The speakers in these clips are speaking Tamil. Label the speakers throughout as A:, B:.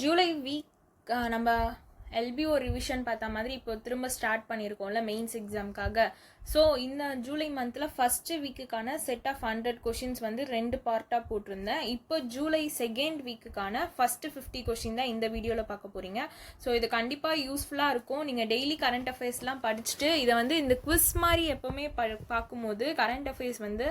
A: ஜூலை வீக் நம்ம எல்பிஓ ரிவிஷன் பார்த்த மாதிரி இப்போ திரும்ப ஸ்டார்ட் பண்ணியிருக்கோம்ல மெயின்ஸ் எக்ஸாமுக்காக. ஸோ இந்த ஜூலை மந்தில் ஃபஸ்ட்டு வீக்குக்கான செட் ஆஃப் 100 கொஷின்ஸ் வந்து 2 பார்ட்டாக போட்டிருந்தேன். இப்போ ஜூலை செகண்ட் வீக்குக்கான ஃபஸ்ட்டு 50 கொஷின் தான் இந்த வீடியோவில் பார்க்க போகிறீங்க. ஸோ இது கண்டிப்பாக யூஸ்ஃபுல்லாக இருக்கும். நீங்கள் டெய்லி கரண்ட் அஃபேர்ஸ்லாம் படிச்சுட்டு இதை வந்து இந்த குவிஸ் மாதிரி எப்போவுமே பார்க்கும்போது கரண்ட் அஃபேர்ஸ் வந்து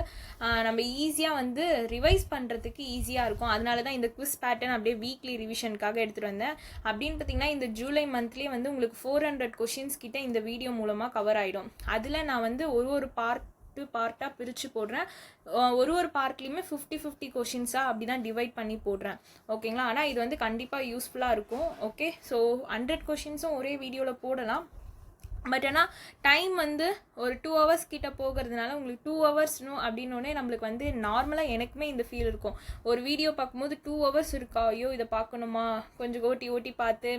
A: நம்ம ஈஸியாக வந்து ரிவைஸ் பண்ணுறதுக்கு ஈஸியாக இருக்கும். அதனால தான் இந்த குவிஸ் பேட்டர்ன் அப்படியே வீக்லி ரிவிஷனுக்காக எடுத்துகிட்டு வந்தேன். அப்படின்னு பார்த்தீங்கன்னா இந்த ஜூலை மந்த்லேயே வந்து உங்களுக்கு 400 கொஷின்ஸ் கிட்ட இந்த வீடியோ மூலமாக கவர் ஆகிடும். அதில் நான் வந்து ஒரு பார்ட்டாக பிரித்து போடுறேன். ஒரு பார்ட்லேயுமே 50 கொஷின்ஸாக அப்படி தான் டிவைட் பண்ணி போடுறேன். ஓகேங்களா? ஆனால் இது வந்து கண்டிப்பாக யூஸ்ஃபுல்லாக இருக்கும். ஓகே, ஸோ 100 கொஷின்ஸும் ஒரே வீடியோவில் போடலாம். பட் ஆனால் டைம் வந்து ஒரு 2 hours கிட்ட போகிறதுனால உங்களுக்கு 2 hours அப்படின்னோடனே நம்மளுக்கு வந்து நார்மலாக எனக்குமே இந்த ஃபீல் இருக்கும். ஒரு வீடியோ பார்க்கும்போது 2 hours இருக்கா, ஐயோ இதை பார்க்கணுமா, கொஞ்சம் ஓட்டி பார்த்து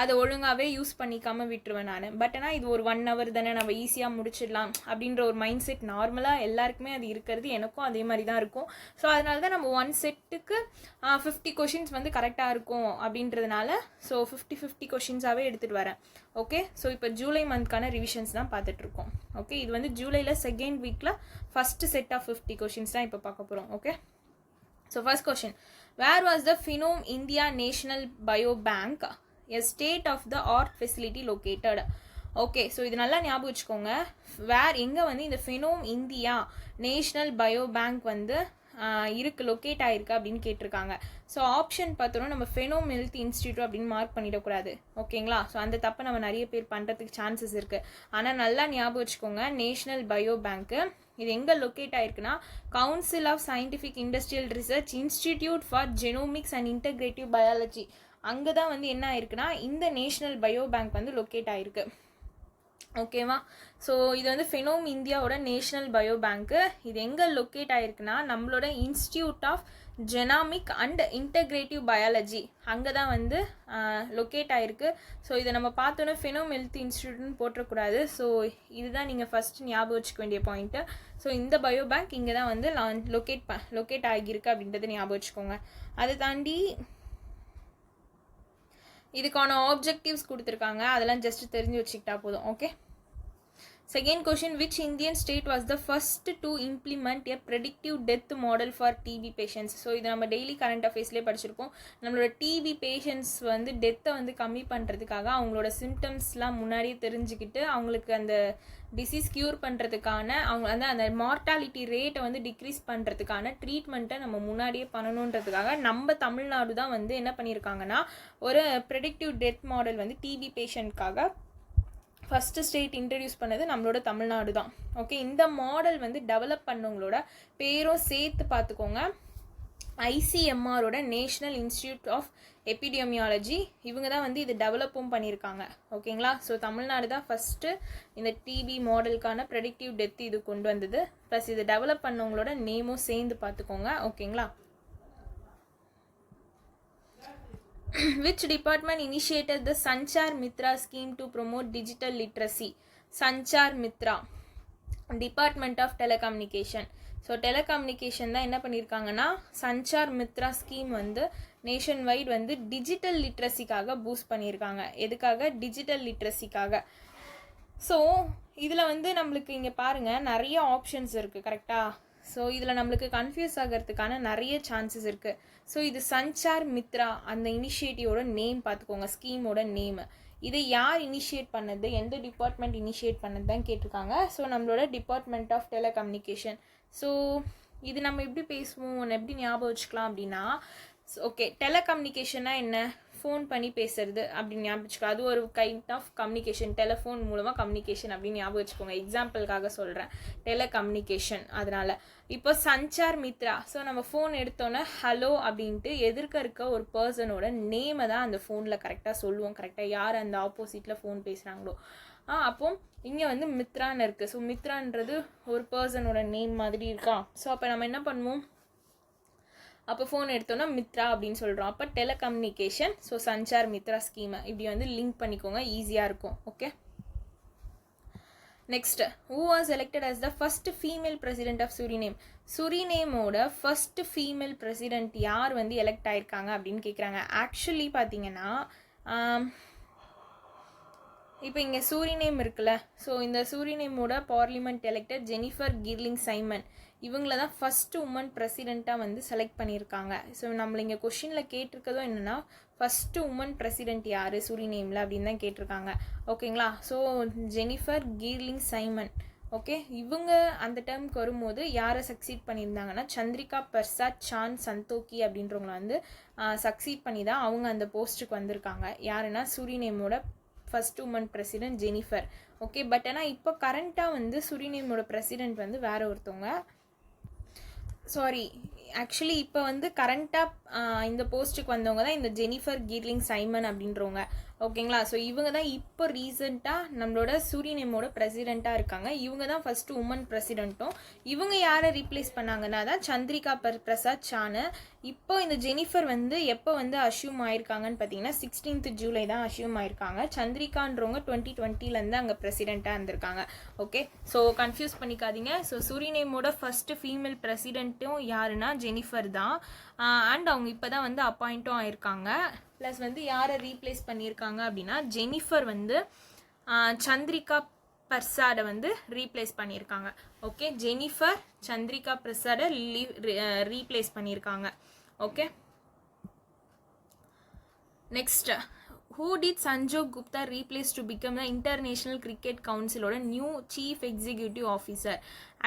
A: அதை ஒழுங்காகவே யூஸ் பண்ணிக்காமல் விட்டுருவேன் நான். பட் ஆனால் இது ஒரு 1 hour தானே, நம்ம ஈஸியாக முடிச்சிடலாம் அப்படின்ற ஒரு மைண்ட் செட் நார்மலாக எல்லாருக்குமே அது இருக்கிறது. எனக்கும் அதே மாதிரி தான் இருக்கும். ஸோ அதனால தான் நம்ம 1 செட்டுக்கு 50 கொஷின்ஸ் வந்து கரெக்டாக இருக்கும் அப்படின்றதுனால ஸோ 50 கொஷின்ஸாகவே எடுத்துகிட்டு வரேன். ஓகே, ஸோ இப்போ ஜூலை மந்த்க்கான ரிவிஷன்ஸ் தான் பார்த்துட்ருக்கோம். ஓகே, இது வந்து ஜூலையில் செகண்ட் வீக்கில் ஃபஸ்ட்டு செட் ஆஃப் 50 கொஷின்ஸ் தான் இப்போ பார்க்க போகிறோம். Okay, so first question, where was the Phenome India National Biobank a state of the art facility located? Okay, so இது நல்லா ஞாபகம் வச்சுக்கோங்க. எங்கே வந்து இந்த Phenome India National bio bank வந்து இருக்குது, லொக்கேட் ஆகிருக்கு அப்படின்னு கேட்டிருக்காங்க. ஸோ ஆப்ஷன் பார்த்தோன்னா நம்ம ஃபெனோம் ஹெல்த் இன்ஸ்டியூட் அப்படின்னு மார்க் பண்ணிடக்கூடாது. ஓகேங்களா? ஸோ அந்த தப்பை நம்ம நிறைய பேர் பண்ணுறதுக்கு சான்சஸ் இருக்குது. ஆனால் நல்லா ஞாபகம் வச்சுக்கோங்க, நேஷ்னல் பயோ பேங்க்கு இது எங்கே லொக்கேட் ஆகிருக்குன்னா council of scientific industrial research institute for genomics and integrative biology, அங்கே தான் வந்து என்ன ஆயிருக்குன்னா இந்த நேஷ்னல் பயோ பேங்க் வந்து லொக்கேட் ஆகிருக்கு. ஓகேவா? ஸோ இது வந்து ஃபினோம் இந்தியாவோட நேஷ்னல் பயோ பேங்க்கு. இது எங்கே லொக்கேட் ஆகிருக்குன்னா நம்மளோட institute of genomic and integrative biology, அங்கே தான் வந்து லொக்கேட் ஆகிருக்கு. ஸோ இதை நம்ம பார்த்தோன்னே ஃபினோம் ஹெல்த் இன்ஸ்டியூட்னு போட்டக்கூடாது. ஸோ இதுதான் நீங்கள் ஃபஸ்ட்டு ஞாபகம் வச்சுக்க வேண்டிய பாயிண்ட்டு. ஸோ இந்த பயோ பேங்க் இங்கே தான் வந்து லொக்கேட் ஆகியிருக்கு அப்படின்றத ஞாபகம் வச்சுக்கோங்க. அதை தாண்டி இதுக்கான ஆப்ஜெக்டிவ்ஸ் கொடுத்துருக்காங்க, அதெல்லாம் ஜஸ்ட் தெரிஞ்சு வச்சுக்கிட்டா போதும். Okay, second question, which Indian state was the first to implement a predictive death model for TB patients? So இது நம்ம டெய்லி கரண்ட் அஃபேர்ஸ்லேயே படிச்சிருப்போம். நம்மளோட டிபி பேஷண்ட்ஸ் வந்து டெத்தை வந்து கம்மி பண்ணுறதுக்காக அவங்களோட சிம்டம்ஸ்லாம் முன்னாடியே தெரிஞ்சுக்கிட்டு அவங்களுக்கு அந்த டிசீஸ் க்யூர் பண்ணுறதுக்கான அவங்க வந்து அந்த மார்ட்டாலிட்டி ரேட்டை வந்து டிக்ரீஸ் பண்ணுறதுக்கான ட்ரீட்மெண்ட்டை நம்ம முன்னாடியே பண்ணணுன்றதுக்காக நம்ம தமிழ்நாடு தான் வந்து என்ன பண்ணியிருக்காங்கன்னா ஒரு ப்ரெடிக்டிவ் டெத் மாடல் வந்து டிபி பேஷண்ட்காக ஃபஸ்ட்டு ஸ்டேட் இன்ட்ரடியூஸ் பண்ணது நம்மளோட தமிழ்நாடு தான். ஓகே, இந்த மாடல் வந்து டெவலப் பண்ணவங்களோட பேரும் சேர்த்து பார்த்துக்கோங்க. ஐசிஎம்ஆரோட நேஷ்னல் இன்ஸ்டிடியூட் ஆஃப் எபிடெமியாலஜி, இவங்க தான் வந்து இது டெவலப்பும் பண்ணியிருக்காங்க. ஓகேங்களா? ஸோ தமிழ்நாடு தான் ஃபஸ்ட்டு இந்த டிபி மாடலுக்கான ப்ரெடிக்டிவ் டெத் இது கொண்டு வந்தது. ப்ளஸ் இது டெவலப் பண்ணவங்களோட நேமும் சேர்ந்து பார்த்துக்கோங்க. ஓகேங்களா? Which department initiated the Sanchar Mitra scheme to promote digital literacy? Sanchar Mitra, Department of Telecommunication. So telecommunication தான் என்ன பண்ணியிருக்காங்கன்னா சஞ்சார் மித்ரா ஸ்கீம் வந்து நேஷன் வைட் வந்து டிஜிட்டல் லிட்ரஸிக்காக பூஸ்ட் பண்ணியிருக்காங்க. எதுக்காக? டிஜிட்டல் லிட்ரஸிக்காக. ஸோ இதில் வந்து நம்மளுக்கு இங்கே பாருங்கள் நிறைய ஆப்ஷன்ஸ் இருக்குது. கரெக்டாக? ஸோ இதில் நம்மளுக்கு கன்ஃபியூஸ் ஆகிறதுக்கான நிறைய சான்சஸ் இருக்குது. ஸோ இது சஞ்சார் மித்ரா அந்த இனிஷியேட்டிவோட நேம் பார்த்துக்கோங்க, ஸ்கீமோட நேமு. இதை யார் இனிஷியேட் பண்ணது, எந்த டிபார்ட்மெண்ட் இனிஷியேட் பண்ணது தான் கேட்டிருக்காங்க. ஸோ நம்மளோட டிபார்ட்மெண்ட் ஆஃப் டெலிகம்யூனிகேஷன். ஸோ இது நம்ம எப்படி பேசுவோம், எப்படி ஞாபகம் வச்சுக்கலாம் அப்படின்னா, ஓகே டெலிகம்யூனிகேஷன்னா என்ன, ஃபோன் பண்ணி பேசுறது அப்படின்னு ஞாபகம் வச்சுக்கலாம். அது ஒரு கைண்ட் ஆஃப் கம்யூனிகேஷன், டெலிஃபோன் மூலமாக கம்யூனிகேஷன் அப்படின்னு ஞாபகம் வச்சுக்கோங்க. எக்ஸாம்பிளுக்காக சொல்கிறேன், டெலிகம்யூனிகேஷன். அதனால் இப்போ சஞ்சார் மித்ரா, ஸோ நம்ம ஃபோன் எடுத்தோன்னே ஹலோ அப்படின்ட்டு எதிர்க்க இருக்க ஒரு பர்சனோட நேமை தான் அந்த ஃபோனில் கரெக்டாக சொல்லுவோம். கரெக்டாக யார் அந்த ஆப்போசிட்டில் ஃபோன் பேசுகிறாங்களோ. அப்போ இங்கே வந்து மித்ரான்னு இருக்குது. ஸோ மித்ரான்றது ஒரு பர்சனோட நேம் மாதிரி இருக்கா. ஸோ அப்போ நம்ம என்ன பண்ணுவோம், அப்போ ஃபோன் எடுத்தோன்னா மித்ரா அப்படின்னு சொல்கிறோம். அப்போ டெலிகம்யூனிகேஷன். ஸோ சஞ்சார் மித்ரா ஸ்கீமை இப்படி வந்து லிங்க் பண்ணிக்கோங்க, ஈஸியாக இருக்கும். Okay, next, who was elected as the first female president of Suriname? சுரினேமோட ஃபர்ஸ்ட் ஃபீமேல் பிரசிடென்ட் யார் வந்து எலெக்ட் ஆயிருக்காங்க அப்படின்னு கேட்குறாங்க. ஆக்சுவலி பார்த்தீங்கன்னா இப்போ இங்கே சூரினேம் இருக்குல்ல, ஸோ இந்த சூரினேமோட parliament elected Jennifer Geerling Simon, இவங்கள தான் ஃபஸ்ட்டு உமன் பிரசிடெண்ட்டாக வந்து செலக்ட் பண்ணியிருக்காங்க. ஸோ நம்மளை இங்கே கொஷினில் கேட்டிருக்கதும் என்னென்னா ஃபஸ்ட்டு உமன் பிரசிடெண்ட் யார் சூரினேமில் அப்படின்னு தான் கேட்டிருக்காங்க. ஓகேங்களா, so Jennifer Geerling Simon. Okay, இவங்க அந்த டேர்முக்கு வரும்போது யாரை சக்சீட் பண்ணியிருந்தாங்கன்னா சந்திரிகா பிரசாத் சான் சந்தோக்கி அப்படின்றவங்கள வந்து சக்சீட் பண்ணி தான் அவங்க அந்த போஸ்ட்டுக்கு வந்திருக்காங்க. யாருன்னா சூரினேமோட first woman president Jennifer. Okay, but ஆனால் இப்போ கரண்ட்டாக வந்து சுரினேமோட பிரசிடென்ட் வந்து வேற ஒருத்தவங்க. சாரி, ஆக்சுவலி இப்போ வந்து கரண்ட்டாக இந்த போஸ்ட்டுக்கு வந்தவங்க தான் இந்த ஜெனிஃபர் கிர்லிங் சைமன் அப்படின்றவங்க. ஓகேங்களா, ஸோ இவங்க தான் இப்போ ரீசெண்டாக நம்மளோட சூரினேமோட பிரசிடெண்ட்டாக இருக்காங்க. இவங்க தான் ஃபஸ்ட்டு உமன் பிரசிடெண்ட்டும். இவங்க யாரை ரீப்ளேஸ் பண்ணாங்கன்னா தான் சந்திரிகா பிரசாத் சானு. இப்போ இந்த ஜெனிஃபர் வந்து எப்போ வந்து அஷ்யூம் ஆயிருக்காங்கன்னு பார்த்தீங்கன்னா 16th ஜூலை தான் அஷ்யூம் ஆயிருக்காங்க. சந்திரிகான்றவங்க 2020 அங்கே பிரசிடெண்ட்டாக இருந்திருக்காங்க. ஓகே, ஸோ கன்ஃபியூஸ் பண்ணிக்காதீங்க. ஸோ சூரினேமோட ஃபஸ்ட்டு ஃபீமேல் பிரசிடெண்ட்டும் யாருன்னா ஜெனிஃபர் தான். அண்ட் அவங்க இப்போ தான் வந்து அப்பாயிண்ட்டும் ஆயிருக்காங்க. ப்ளஸ் வந்து யாரை ரீப்ளேஸ் பண்ணியிருக்காங்க அப்படின்னா ஜெனிஃபர் வந்து சந்திரிகா பிரசாடை வந்து ரீப்ளேஸ் பண்ணியிருக்காங்க. ஓகே, ஜெனிஃபர் சந்திரிகா பிரசாடை ரீப்ளேஸ் பண்ணியிருக்காங்க. Okay, next, who did Sanjog Gupta replace to become the International Cricket Council ஓட new chief executive officer?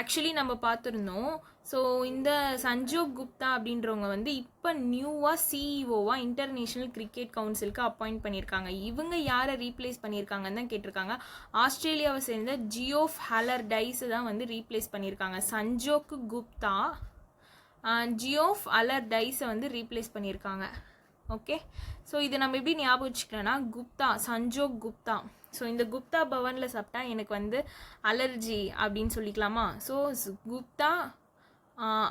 A: Actually நம்ம பார்த்துருந்தோம். ஸோ இந்த சஞ்சோக் குப்தா அப்படின்றவங்க வந்து இப்போ நியூவாக சிஇஓவாக இன்டர்நேஷ்னல் கிரிக்கெட் கவுன்சிலுக்கு அப்பாயிண்ட் பண்ணியிருக்காங்க. இவங்க யாரை ரீப்ளேஸ் பண்ணியிருக்காங்கன்னு தான் கேட்டிருக்காங்க. ஆஸ்திரேலியாவை சேர்ந்த ஜியோஃப் அலர்டைஸை தான் வந்து ரீப்ளேஸ் பண்ணியிருக்காங்க. சஞ்சோக் குப்தா ஜியோஃப் அலர்டைஸை வந்து ரீப்ளேஸ் பண்ணியிருக்காங்க. ஓகே, ஸோ இது நம்ம எப்படி ஞாபகம் வச்சுக்கலன்னா குப்தா, சஞ்சோக் குப்தா. ஸோ இந்த குப்தா பவனில் சாப்பிட்டா எனக்கு வந்து அலர்ஜி அப்படின்னு சொல்லிக்கலாமா? ஸோ குப்தா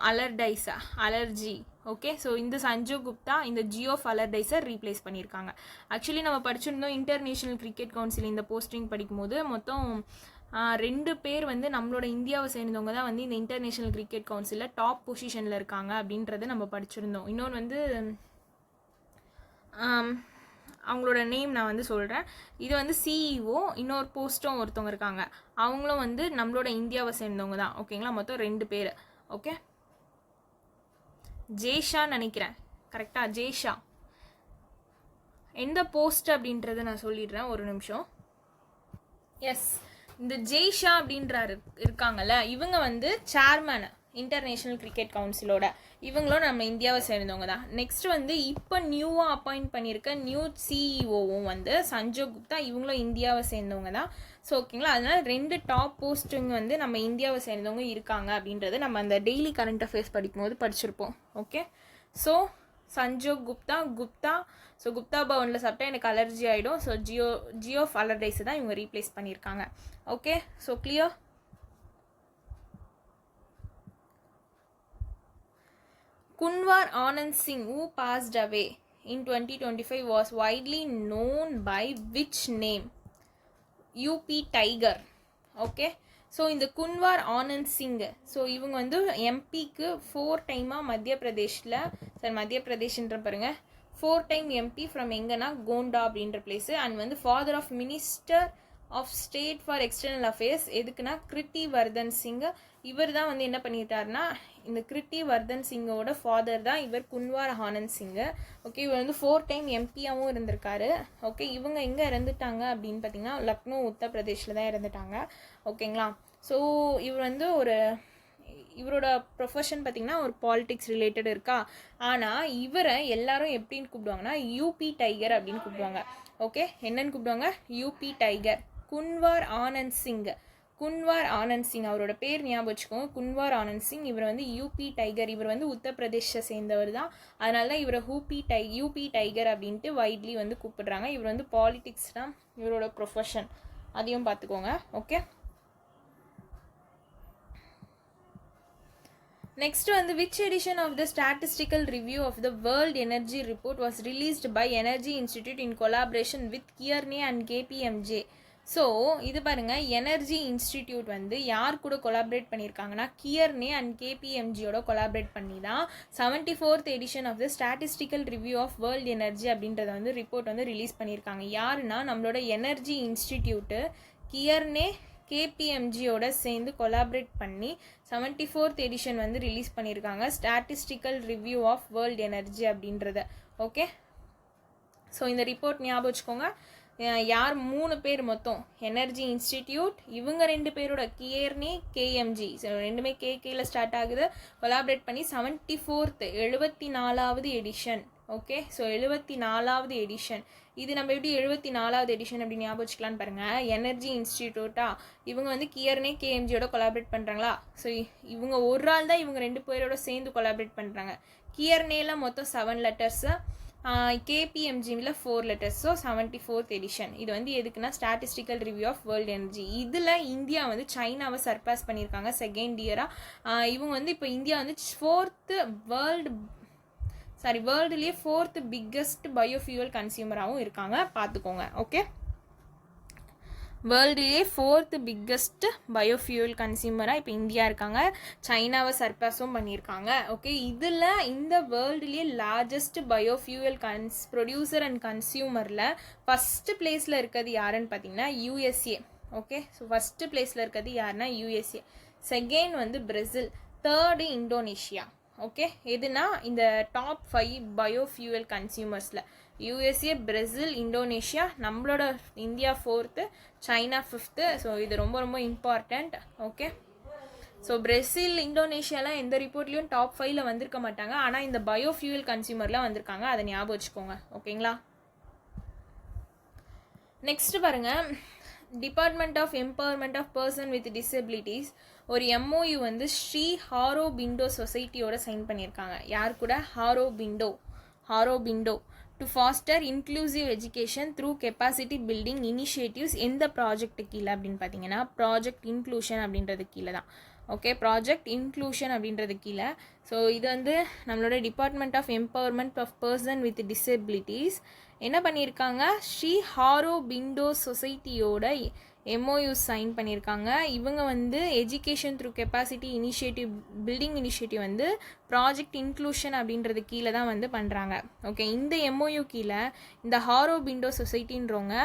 A: அலர்டைஸா அலர்ஜி. ஓகே, ஸோ இந்த சஞ்சோக் குப்தா இந்த ஜியோஃப் அலர்டைஸை ரீப்ளேஸ் பண்ணியிருக்காங்க. ஆக்சுவலி நம்ம படிச்சிருந்தோம் இன்டர்நேஷ்னல் கிரிக்கெட் கவுன்சில் இந்த போஸ்டிங் படிக்கும்போது மொத்தம் 2 பேர் வந்து நம்மளோட இந்தியாவை சேர்ந்தவங்க தான் வந்து இந்த இன்டர்நேஷ்னல் கிரிக்கெட் கவுன்சிலில் டாப் பொசிஷனில் இருக்காங்க அப்படின்றத நம்ம படிச்சிருந்தோம். இன்னொன்று வந்து அவங்களோட நேம் நான் வந்து சொல்கிறேன். இது வந்து சிஇஓ, இன்னொரு போஸ்ட்டும் ஒருத்தவங்க இருக்காங்க. அவங்களும் வந்து நம்மளோட இந்தியாவை சேர்ந்தவங்க தான். ஓகேங்களா, மொத்தம் 2 பேர். ஓகே, ஜேஷா நினைக்கிறேன், கரெக்டாக ஜேஷா. எந்த போஸ்ட் அப்படின்றத நான் சொல்லிடுறேன், ஒரு நிமிஷம். எஸ், இந்த ஜெய்ஷா அப்படின்றாரு இருக்காங்கல்ல, இவங்க வந்து சேர்மேன் இன்டர்நேஷ்னல் கிரிக்கெட் கவுன்சிலோட. இவங்களும் நம்ம இந்தியாவை சேர்ந்தவங்க தான். நெக்ஸ்ட் வந்து இப்போ நியூவாக அப்பாயிண்ட் பண்ணியிருக்க நியூ சிஇஓவும் வந்து சஞ்சோக் குப்தா, இவங்களும் இந்தியாவை சேர்ந்தவங்க தான். ஸோ ஓகேங்களா, அதனால 2 டாப் போஸ்ட்டுங்க வந்து நம்ம இந்தியாவை சேர்ந்தவங்க இருக்காங்க அப்படின்றது நம்ம அந்த டெய்லி கரண்ட் அஃபேர்ஸ் படிக்கும்போது படிச்சிருப்போம். Okay, so Sanjog Gupta. So Gupta பவனில் சாப்பிட்டா எனக்கு அலர்ஜி ஆகிடும். ஸோ ஜியோஃப் அலர்டைஸை தான் இவங்க ரீப்ளேஸ் பண்ணியிருக்காங்க. Okay, so clear. Kunwar Anand Singh, who passed away in 2025, was widely known by which name? UP Tiger. Okay, so இந்த குன்வார் ஆனந்த் சிங், ஸோ இவங்க வந்து எம்பிக்கு 4 டைமாக மத்திய பிரதேஷ்ன்ற பாருங்க 4 டைம் எம்பி ஃப்ரம் எங்கன்னா கோண்டா அப்படின்ற பிளேஸு. அண்ட் வந்து father of minister of state for external affairs. எதுக்குன்னா கிருட்டி வர்தன் சிங். இவர் தான் வந்து என்ன பண்ணிட்டாருன்னா இந்த கிருட்டி வர்தன் சிங்கோட ஃபாதர் தான் இவர் குன்வார் ஆனந்த் சிங். ஓகே, இவர் வந்து 4 டைம் எம்பியாகவும் இருந்திருக்காரு. ஓகே, இவங்க எங்கே இறந்துட்டாங்க அப்படின்னு பார்த்தீங்கன்னா லக்னோ உத்தரப்பிரதேஷில் தான் இறந்துட்டாங்க. ஓகேங்களா, ஸோ இவர் வந்து இவரோட ப்ரொஃபஷன் பார்த்திங்கன்னா ஒரு பாலிடிக்ஸ் ரிலேட்டட் இருக்கா. ஆனால் இவரை எல்லாரும் எப்படின்னு கூப்பிடுவாங்கன்னா யூபி டைகர் அப்படின்னு கூப்பிடுவாங்க. ஓகே, என்னன்னு கூப்பிடுவாங்க? UP tiger. குன்வார் ஆனந்த் சிங் அவரோட பேர் ஞாபகம் வச்சுக்கோங்க, குன்வார் ஆனந்த் சிங். இவர் வந்து யூபி டைகர். இவர் வந்து உத்தரப்பிரதேஷை சேர்ந்தவர் தான். அதனால தான் இவரை யூபி டைகர் அப்படின்ட்டு வைட்லி வந்து கூப்பிடுறாங்க. இவர் வந்து பாலிடிக்ஸ் தான் இவரோட ப்ரொஃபஷன், அதையும் பார்த்துக்கோங்க. ஓகே, நெக்ஸ்ட் வந்து which edition of the statistical review of the world energy report was released by Energy Institute in collaboration with Kearney and KPMG? So இது பாருங்கள், எனர்ஜி இன்ஸ்டிடியூட் வந்து யார் கூட கொலாபரேட் பண்ணியிருக்காங்கன்னா கியர்னே அண்ட் கேபிஎம்ஜியோட கொலாபரேட் பண்ணி தான் 74th edition of the statistical review of world energy அப்படின்றத வந்து ரிப்போர்ட் வந்து ரிலீஸ் பண்ணியிருக்காங்க. யாருன்னா நம்மளோட எனர்ஜி இன்ஸ்டிடியூட்டு கியர்னே கேபிஎம்ஜியோட சேர்ந்து கொலாபரேட் பண்ணி 74th எடிஷன் வந்து ரிலீஸ் பண்ணியிருக்காங்க, statistical review of world energy அப்படின்றத. ஓகே, ஸோ இந்த ரிப்போர்ட் ஞாபகம் வச்சுக்கோங்க. யார் 3 பேர் மொத்தம், எனர்ஜி இன்ஸ்டிடியூட், இவங்க 2 பேரோட கியர்னே கேஎம்ஜி, ரெண்டுமே கேல ஸ்டார்ட் ஆகுது, கொலாபரேட் பண்ணி 74th 74வது எடிஷன். ஓகே, ஸோ 74வது எடிஷன். இது நம்ம எப்படி 74வது எடிஷன் அப்படின்னு ஞாபகம் வச்சுக்கலான்னு பாருங்கள். எனர்ஜி இன்ஸ்டிடியூட்டா இவங்க வந்து கியர்னே கேஎம்ஜியோட கொலாபரேட் பண்ணுறாங்களா? ஸோ இவங்க ஒரு ஆள் தான் இவங்க 2 பேரோட சேர்ந்து கொலாபரேட் பண்ணுறாங்க. கியர்னேல மொத்தம் 7 லெட்டர்ஸு, கேபிஎம்ஜியில் 4 லெட்டர்ஸ். So 74th edition. இது வந்து எதுக்குன்னா statistical review of world energy. இதில் இந்தியா வந்து சைனாவை சர்பாஸ் பண்ணியிருக்காங்க செகண்ட் இயராக. இவங்க வந்து இப்போ இந்தியா வந்து வேர்ல்டுலேயே 4th பிக்கஸ்ட் பயோஃபியூவல் கன்சியூமராகவும் இருக்காங்க, பார்த்துக்கோங்க. ஓகே, வேர்ல்டுலேயே 4th பிக்கஸ்ட் பயோஃபியூவல் கன்சியூமராக இப்போ இந்தியா இருக்காங்க, சைனாவை சர்பாஸும் பண்ணியிருக்காங்க. ஓகே, இதில் இந்த வேர்ல்டுலேயே லார்ஜஸ்ட் பயோஃபியூவல் ப்ரொடியூசர் அண்ட் கன்சியூமரில் ஃபஸ்ட்டு பிளேஸில் இருக்கிறது யாருன்னு பார்த்தீங்கன்னா யூஎஸ்ஏ. ஓகே, ஸோ ஃபஸ்ட்டு பிளேஸில் இருக்கிறது யாருன்னா யூஎஸ்ஏ, செகண்ட் வந்து பிரேசில், தேர்டு இந்தோனேஷியா. ஓகே, எதுனா இந்த டாப் 5 பயோஃபியூவல் கன்சியூமர்ஸில் யூஎஸ்ஏ, பிரேசில், இந்தோனேஷியா, நம்மளோட India 4th, China 5th. So இது ரொம்ப ரொம்ப இம்பார்ட்டண்ட். ஓகே, ஸோ பிரேசில், இந்தோனேஷியாலாம் எந்த ரிப்போர்ட்லேயும் டாப் 5ல் வந்திருக்க மாட்டாங்க, ஆனால் இந்த பயோஃபியூவல் கன்சியூமர்லாம் வந்திருக்காங்க, அதை ஞாபகம் வச்சுக்கோங்க. ஓகேங்களா? நெக்ஸ்ட் பாருங்கள், department of empowerment of person with disabilities ஒரு எம்ஓயு வந்து ஸ்ரீ ஆரோபிண்டோ சொசைட்டியோட சைன் பண்ணியிருக்காங்க. யார் கூட? Aurobindo to foster inclusive education through capacity building initiatives. எந்த ப்ராஜெக்ட்டு கீழே அப்படின்னு பார்த்தீங்கன்னா ப்ராஜெக்ட் இன்க்ளூஷன் அப்படின்றது கீழே தான். ஓகே, ப்ராஜெக்ட் இன்க்ளூஷன் அப்படின்றது கீழே. ஸோ இது வந்து நம்மளோட department of empowerment of person with disabilities என்ன பண்ணியிருக்காங்க, ஸ்ரீ ஆரோபிண்டோ சொசைட்டியோட எம்ஓயூ சைன் பண்ணியிருக்காங்க. இவங்க வந்து education through capacity initiative building initiative வந்து ப்ராஜெக்ட் இன்க்ளூஷன் அப்படின்றது கீழே தான் வந்து பண்ணுறாங்க. ஓகே, இந்த எம்ஓயூ கீழே இந்த ஆரோபிண்டோ சொசைட்டின்றவங்க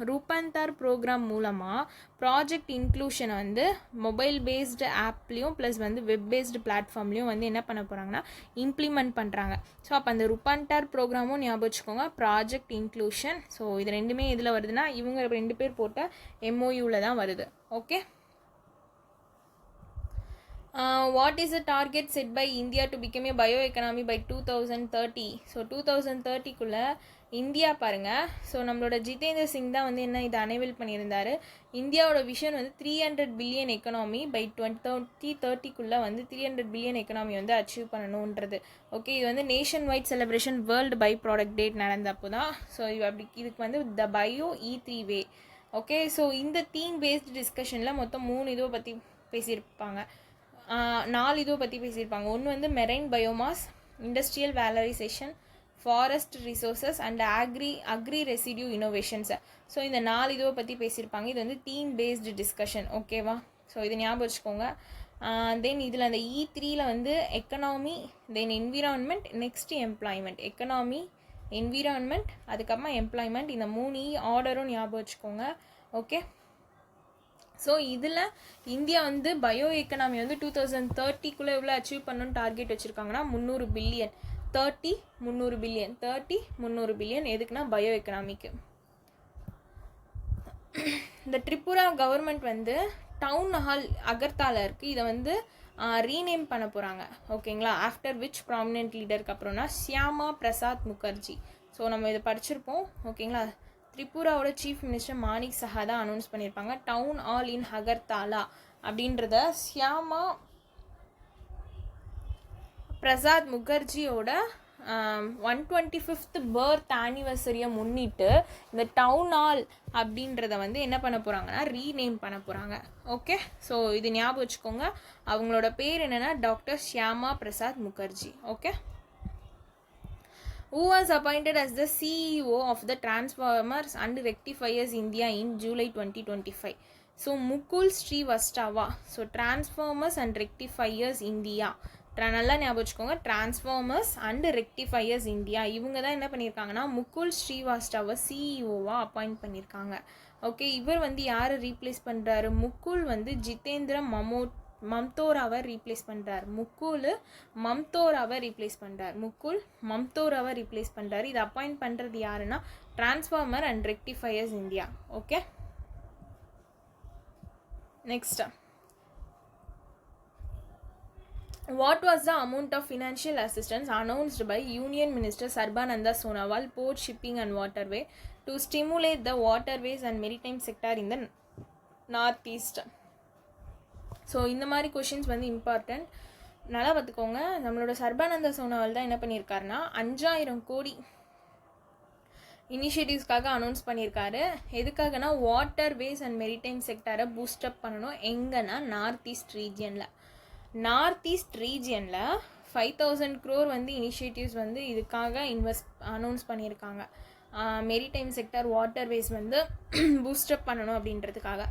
A: ரூபாந்தர் ப்ரோக்ராம் மூலமாக ப்ராஜெக்ட் இன்க்ளூஷனை வந்து மொபைல் பேஸ்டு ஆப்லேயும் ப்ளஸ் வந்து வெப் பேஸ்டு பிளாட்ஃபார்ம்லேயும் வந்து என்ன பண்ண போகிறாங்கன்னா இம்ப்ளிமெண்ட் பண்ணுறாங்க. ஸோ அப்போ அந்த ரூபாந்தர் ப்ரோக்ராமும் ஞாபகம் வச்சுக்கோங்க, ப்ராஜெக்ட் இன்க்ளூஷன். ஸோ இது ரெண்டுமே இதில் வருதுன்னா இவங்க 2 பேர் போட்ட எம்ஓயூவில் தான் வருது. Okay, what is the target set by India to become a bio economy by 2030? So 2030க்குள்ளே இந்தியா பாருங்கள். ஸோ நம்மளோட ஜிதேந்திர சிங் தான் வந்து என்ன இதை அனைவல் பண்ணியிருந்தார். இந்தியாவோட விஷன் வந்து 300 பில்லியன் எக்கனாமி பை 2030க்குள்ளே வந்து 300 பில்லியன் எக்கனாமி வந்து அச்சீவ் பண்ணணுன்றது. ஓகே, இது வந்து nation wide celebration world by product date நடந்தப்போ தான். ஸோ இதுக்கு வந்து the bio E3 way. Okay, so இந்த தீம் பேஸ்டு டிஸ்கஷனில் மொத்தம் 3 இதுவை பற்றி பேசியிருப்பாங்க, 4 இதுவை பற்றி பேசியிருப்பாங்க. ஒன்று வந்து marine biomass, industrial valorisation, forest resources and agri residue innovations. So இந்த 4 இதுவை பற்றி பேசியிருப்பாங்க. இது வந்து தீம் பேஸ்டு டிஸ்கஷன். ஓகேவா? ஸோ இது ஞாபகம் வச்சுக்கோங்க. தென் இதில் அந்த E3ல் வந்து economy, then environment, next employment. Economy, environment, அதுக்கப்புறமா எம்ப்ளாய்மெண்ட். இந்த 3 ஆர்டரும் ஞாபகம் வச்சுக்கோங்க. ஓகே, ஸோ இதில் இந்தியா வந்து பயோ எக்கனாமி வந்து 2030க்குள்ளே எவ்வளோ அச்சீவ் பண்ணணும்னு டார்கெட் வச்சுருக்காங்கன்னா 300 பில்லியன். 300 பில்லியன். எதுக்குன்னா பயோ எக்கனாமிக்கு. இந்த திரிபுரா கவர்மெண்ட் வந்து டவுன் ஹால் அகர்தாலா இருக்குது, இதை வந்து ரீநேம் பண்ண போகிறாங்க. ஓகேங்களா? ஆஃப்டர் விச் ப்ராமினென்ட் லீடருக்கு அப்புறம்னா ஷியாமா பிரசாத் முகர்ஜி. ஸோ நம்ம இதை படிச்சிருப்போம். ஓகேங்களா? திரிபுராவோட சீஃப் மினிஸ்டர் மாணிக் சஹா தான் அனௌன்ஸ் பண்ணியிருப்பாங்க டவுன் ஹால் இன் அகர்தாலா அப்படின்றத. ஷியாமா பிரசாத் முகர்ஜியோட 125th பர்த் ஆனிவர்சரியை முன்னிட்டு இந்த டவுன் ஹால் அப்படின்றத வந்து என்ன பண்ண போகிறாங்கன்னா ரீநேம் பண்ண போகிறாங்க. ஓகே, ஸோ இது ஞாபகம் வச்சுக்கோங்க. அவங்களோட பேர் என்னென்னா doctor Shyama Prasad Mukherjee. Okay, Who was appointed as the CEO of the Transformers and Rectifiers India in July 2025? So Mukul Srivastava. So Transformers and Rectifiers India. நல்லா ஞாபகம் வச்சுக்கோங்க, டிரான்ஸ்ஃபார்மர்ஸ் அண்ட் ரெக்டிஃபையர்ஸ் இந்தியா இவங்க தான் என்ன பண்ணியிருக்காங்கன்னா முகுல் ஸ்ரீவாஸ்தவ சிஇஓவாக அப்பாயிண்ட் பண்ணியிருக்காங்க. ஓகே, இவர் வந்து யாரை ரீப்ளேஸ் பண்ணுறாரு? முகுல் வந்து ஜிதேந்திர மம்தோராவை ரீப்ளேஸ் பண்ணுறார். முகுல் மம்தோராவை ரீப்ளேஸ் பண்ணுறாரு. இதை அப்பாயிண்ட் பண்ணுறது யாருன்னா transformer and rectifiers India. Okay, next, what was the amount of financial assistance announced by Union Minister Sarbananda Sonowal, Port, Shipping and Waterway, to stimulate the waterways and maritime sector in the Northeast? So இந்த மாதிரி கொஷின்ஸ் வந்து இம்பார்ட்டண்ட், நல்லா பார்த்துக்கோங்க. நம்மளோட சர்பானந்த சோனோவால் தான் என்ன பண்ணியிருக்காருன்னா 5000 கோடி இனிஷியேட்டிவ்ஸ்க்காக அனௌன்ஸ் பண்ணியிருக்காரு. எதுக்காகனா வாட்டர்வேஸ் அண்ட் மெரிடைம் செக்டரை பூஸ்டப் பண்ணணும். எங்கன்னா நார்த் ஈஸ்ட் ரீஜியனில் 5000 crore வந்து இனிஷியேட்டிவ்ஸ் வந்து இதுக்காக அனௌன்ஸ் பண்ணியிருக்காங்க. மெரிடைம் செக்டர் வாட்டர்வேஸ் வந்து பூஸ்டப் பண்ணணும் அப்படின்றதுக்காக.